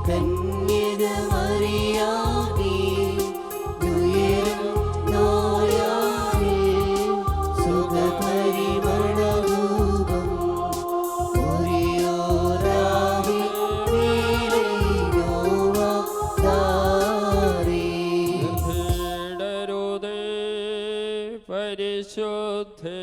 കന്യക മറിയാമേ നോയാമേ സുഖപരിമളരൂപം ഒരിയോരാഹി ീടരുതേ പരിശുദ്ധേ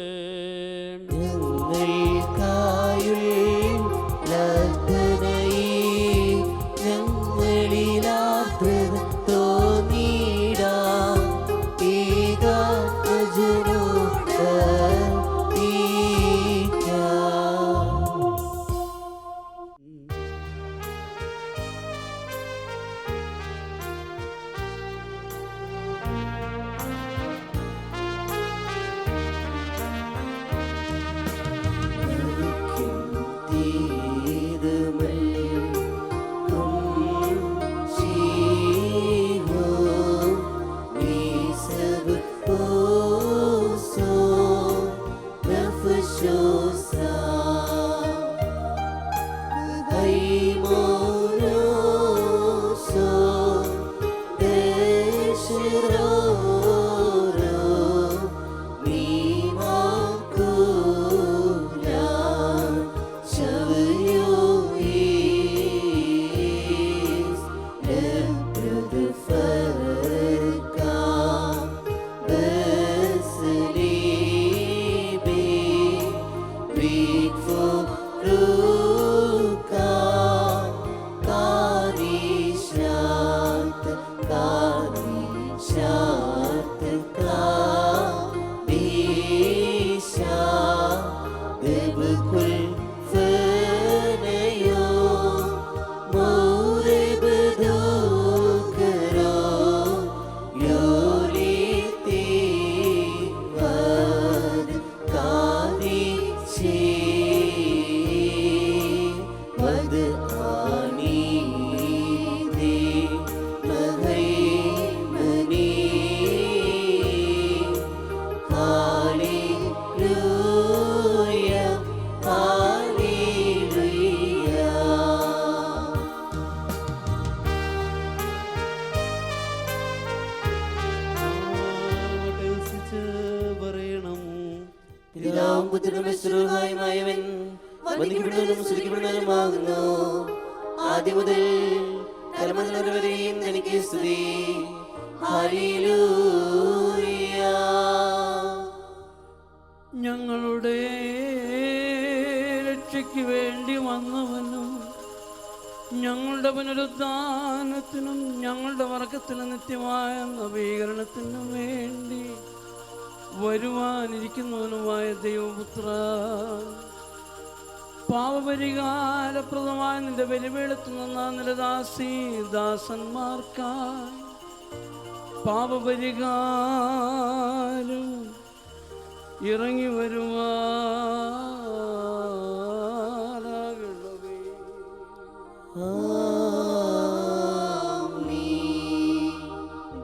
പിതാവും പുത്രനും പരിശുദ്ധനുമായവൻ വന്ദിക്കപ്പെടുന്നവനും സ്തുതിക്കപ്പെടുന്നവനുമാകുന്നു. ആദ്യം മുതൽ തലമുറ വരെയും നിനക്ക് സ്തുതി. ഹല്ലേലൂയ. ഞങ്ങളുടെ രക്ഷയ്ക്ക് വേണ്ടി വന്നവനും ഞങ്ങളുടെ പുനരുദ്ധാനത്തിനും ഞങ്ങളുടെ വർഗത്തിലെ നിത്യമായ നവീകരണത്തിനും വേണ്ടി വരുവാനിരിക്കുന്നവനുമായ ദൈവപുത്ര, പാപപരിഹാരപ്രദമായ നിന്റെ ബലിപീഠത്തിൽ നിന്ന നിലദാസി ദാസന്മാർക്കായി പാപപരിഹാരം ഇറങ്ങി വരുവാനാകണമേ.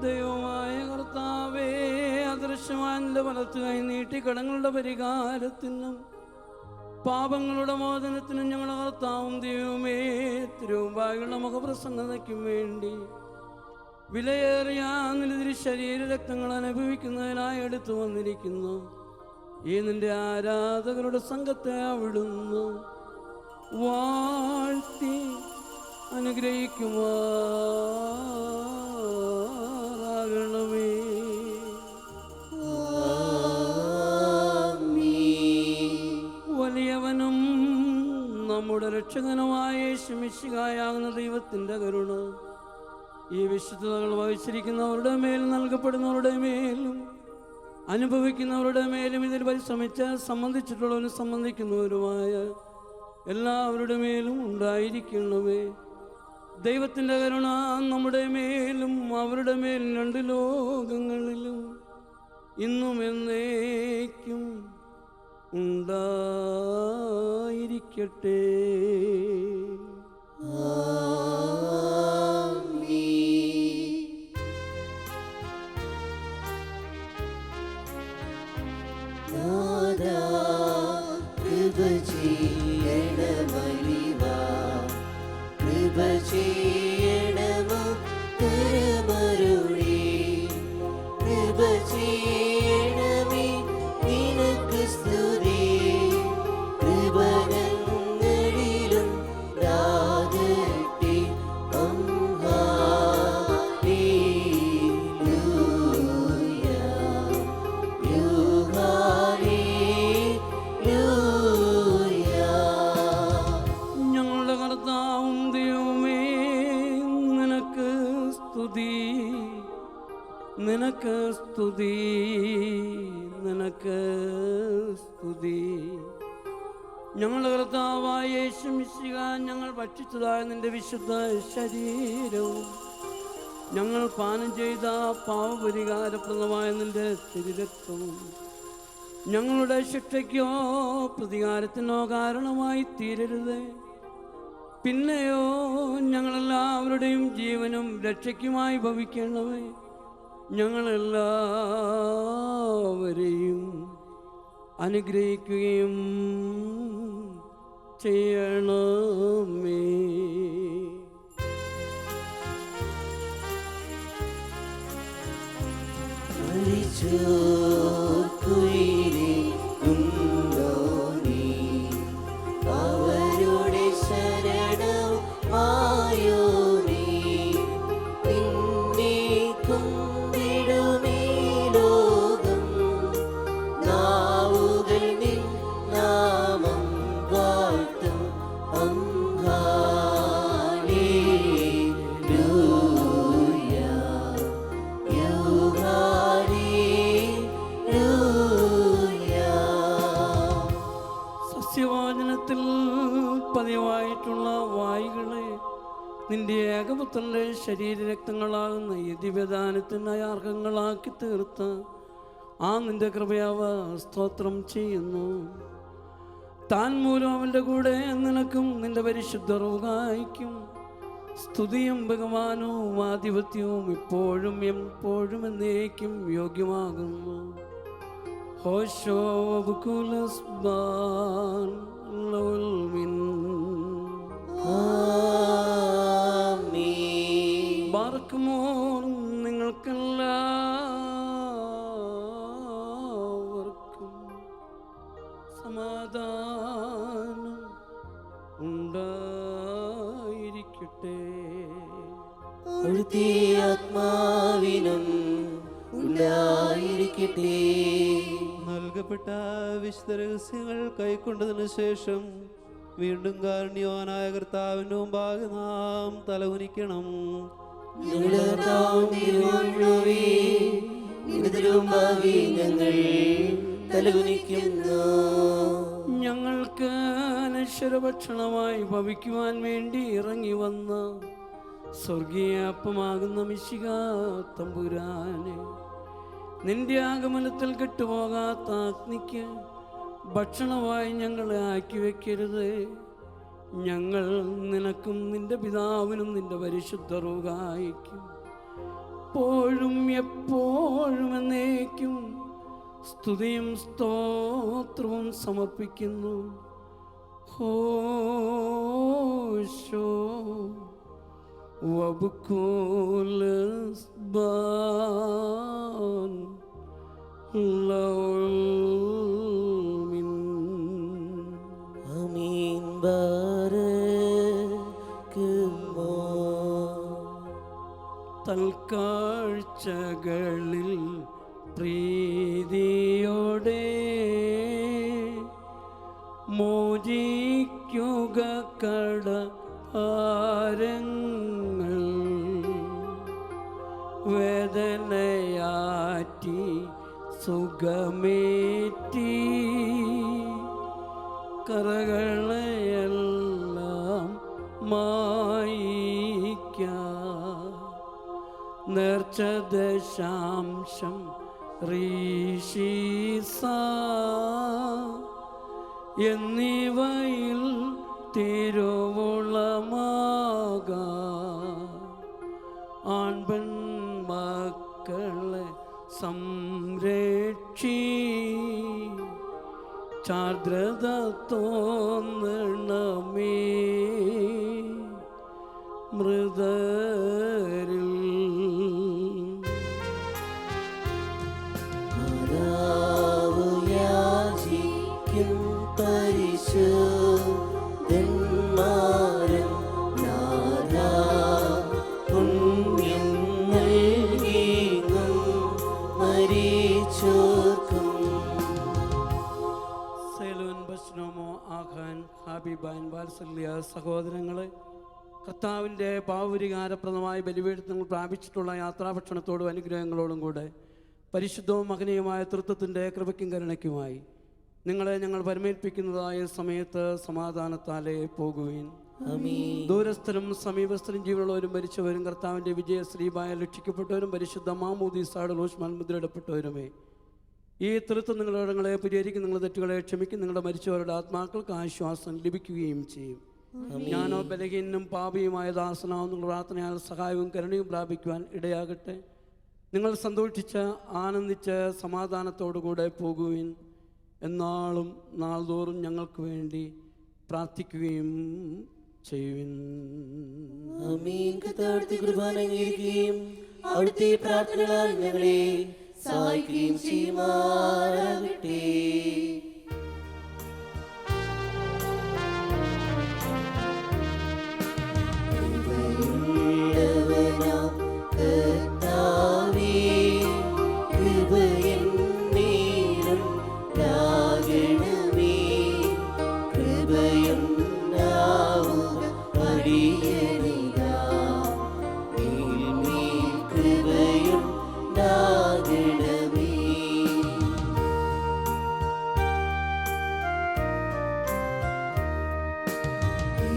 ദൈവമായ കർത്താവേ, അദൃശ്യമായ നിന്റെ വലത്ത് കൈ നീട്ടി കടങ്ങളുടെ പരിഹാരത്തിനും പാപങ്ങളുടെ മോചനത്തിനും ഞങ്ങളുടെ കർത്താവും ദൈവമേ തിരുമുമ്പായുള്ള മുഖപ്രസന്നതയ്ക്കും വേണ്ടി വിലയേറിയ നിന്റെ ശരീര രക്തങ്ങൾ അനുഭവിക്കുന്നതിനായി എടുത്തു വന്നിരിക്കുന്നു ഈ നിന്റെ ആരാധകരുടെ സംഘത്തെ അവിടുന്ന് വാഴ്ത്തി അനുഗ്രഹിക്കുമാറാകണമേ. വലിയവനും നമ്മുടെ രക്ഷകനുമായ യേശുമിശിഹായാകുന്ന ദൈവത്തിൻ്റെ കരുണ ഈ വിശുദ്ധതകൾ വഹിച്ചിരിക്കുന്നവരുടെ മേൽ നൽകപ്പെടുന്നവരുടെ മേലും അനുഭവിക്കുന്നവരുടെ മേലും ഇതിൽ പരിശ്രമിച്ച് സംബന്ധിച്ചിട്ടുള്ളവരും സംബന്ധിക്കുന്നവരുമായ എല്ലാവരുടെ മേലും ഉണ്ടായിരിക്കണമേ. ദൈവത്തിൻ്റെ കരുണ നമ്മുടെ മേലും അവരുടെ മേലും രണ്ട് ലോകങ്ങളിലും ഇന്നും എന്നേക്കും ഉണ്ടായിരിക്കട്ടെ. നിനക്ക് സ്തുതി, നിനക്ക് സ്തുതി. ഞങ്ങളുടെ കർത്താവായ യേശുമിശിഹാ, ഞങ്ങൾ ഭക്ഷിച്ചതായ നിന്റെ വിശുദ്ധ ശരീരവും ഞങ്ങൾ പാനം ചെയ്ത പാപപരിഹാരപ്രദമായ നിന്റെ തിരുരക്തവും ഞങ്ങളുടെ ശിക്ഷയ്ക്കോ പ്രതികാരത്തിനോ കാരണമായി തീരരുതേ. പിന്നെയോ ഞങ്ങളെല്ലാവരുടെയും ജീവനും രക്ഷയ്ക്കുമായി ഭവിക്കണമേ. ഞങ്ങളെല്ലാവരെയും അനുഗ്രഹിക്കുകയും ചെയ്യണമേ. അവരുടെ ശരണം ആയോ നീ, നിന്നെ കുമ്പിടുമീ ലോകം. നാവുകൾ നിൻ നാമം വാഴ്ത്തും. Hallelujah, hallelujah. സസ്യവാചനത്തിൽ പതിവായിട്ടുള്ള വായുകളെ നിന്റെ ഏകപുത്രന്റെ ശരീരരക്തങ്ങളാകുന്ന ഈ ദിവ്യദാനത്തിനായി അർഹങ്ങളാക്കി തീർത്ത ആ നിന്റെ കൃപയാവ സ്തോത്രം ചെയ്യുന്നു. താൻ മൂലം അവൻ്റെ കൂടെ നിനക്കും നിന്റെ പരിശുദ്ധ റൂഹായിക്കും സ്തുതിയും ബഹുമാനവും ആധിപത്യവും ഇപ്പോഴും എപ്പോഴും എന്നേക്കും യോഗ്യമാകുന്നു. ഹോശോ ബുക്കുലസ്ബാൻ ലൗൽമിൻ. ബാർക്കുമോർ നിങ്ങൾക്കെല്ലാവർക്കും സമാധാനം ഉണ്ടായിരിക്കട്ടെ. അവിടുത്തെ ആത്മാവിനും ഉണ്ടായിരിക്കട്ടെ. നൽകപ്പെട്ട വിശുദ്ധ രഹസ്യങ്ങൾ കൈക്കൊണ്ടതിനു ശേഷം വീണ്ടും കാരുണ്യവാനായ കർത്താവിന്റെ മുമ്പാകെ നാം തലകുനിക്കണം. ഞങ്ങളുടെ കർത്താവും ദൈവവുമേ, നിന്റെ തിരുമുമ്പാകെ ഞങ്ങൾ തലകുനിക്കുന്നു. ഞങ്ങൾക്ക് അനശ്വരഭക്ഷണമായി ഭവിക്കുവാൻ വേണ്ടി ഇറങ്ങി വന്ന സ്വർഗീയ അപ്പമാകുന്ന മിശിഹാ തമ്പുരാനെ, നിന്റെ ആഗമനത്തിൽ കെട്ടുപോകാത്ത അഗ്നിക്ക് ഭക്ഷണമായി ഞങ്ങളെ ആക്കി വെക്കരുത്. ഞങ്ങൾ നിനക്കും നിന്റെ പിതാവിനും നിന്റെ പരിശുദ്ധ റൂഹായിക്കും എപ്പോഴും എപ്പോഴും എന്നേക്കും സ്തുതിയും സ്തോത്രവും സമർപ്പിക്കുന്നു. ഹോശോ വബുക്കുലസ്ബാൻ ലൗമിൻ. ആമീൻ. ബാരക്കുമോ. തൽക്കാഴ്ചകളിൽ പ്രീതിയോടെ മോചിക്കുക കടഭാരങ്ങൾ, വേദനയാറ്റി സുഖമേറ്റി കറകളെയെല്ലാം മായിക്കാം. നേർച്ച ദശാംശം റീഷീസ എന്നിവയിൽ തിരുവുളമാകാം. ആൺപെൺ മക്കളെ സംരക്ഷി ചാർദ്രത തോന്നണമേ മൃതരിൽ. പരിശുദ്ധന്മാരും നാഥാ പുണ്യം നൽകിയും മരിച്ചോർക്കും. സേലോൻ ബസ്നോമോ ആഖാൻ ഹാബിബാൻ വാത്സല്യ സഹോദരങ്ങളെ, കർത്താവിൻ്റെ പാവപരിഹാരപ്രദമായ ബലിപീഠത്തിൽ നിങ്ങൾ പ്രാപിച്ചിട്ടുള്ള യാത്രാഭക്ഷണത്തോടും അനുഗ്രഹങ്ങളോടും കൂടെ പരിശുദ്ധവും മഹനീയമായ തൃത്വത്തിൻ്റെ കൃപയ്ക്കും കരുണയ്ക്കുമായി നിങ്ങളെ ഞങ്ങൾ പരമേൽപ്പിക്കുന്നതായ സമയത്ത് സമാധാനത്താലേ പോകുവിൻ. ദൂരസ്ഥരും സമീപസ്ഥരും ജീവനുള്ളവരും മരിച്ചവരും കർത്താവിൻ്റെ വിജയശ്രീബായ രക്ഷിക്കപ്പെട്ടവരും പരിശുദ്ധ മാമോദീസായുടെ ലോഷ്മാൻ മുദ്രയിടപ്പെട്ടവരുമേ, ഈ തൃത്വം നിങ്ങളുടെ ഇടങ്ങളെ പരിഹരിക്കും, നിങ്ങളുടെ തെറ്റുകളെ ക്ഷമിക്കും, നിങ്ങളുടെ മരിച്ചവരുടെ ആത്മാക്കൾക്ക് ആശ്വാസം ലഭിക്കുകയും ചെയ്യും. ഞാനോ ബലഹീനും പാപിയുമായ ദാസനാവുന്ന പ്രാർത്ഥനയാൽ സഹായവും കരുണയും പ്രാപിക്കുവാൻ ഇടയാകട്ടെ. നിങ്ങൾ സന്തോഷിച്ച് ആനന്ദിച്ച് സമാധാനത്തോടുകൂടെ പോകുവിൻ. എന്നാളും നാൾതോറും ഞങ്ങൾക്ക് വേണ്ടി പ്രാർത്ഥിക്കുകയും ചെയ്യുവിൻ. ആമീൻ. കർത്താവിന്റെ കുർബാന അംഗീകരിക്കുകയും അവിടുത്തെ പ്രാർത്ഥനകളാൽ ഞങ്ങളെ സഹായിക്കുകയും ചെയ്യുമാറാകട്ടെ. കൃപയുള്ളവനാം കർത്താവേ, കൃപയെൻ മേലും രാഗണമേ, കൃപയുണ്ടാവുക അടിയനിതാ, മേൽമേൽ കൃപയുണ്ടാകണമേ. ഈ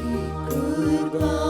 കുർബാനയടച്ചുള്ള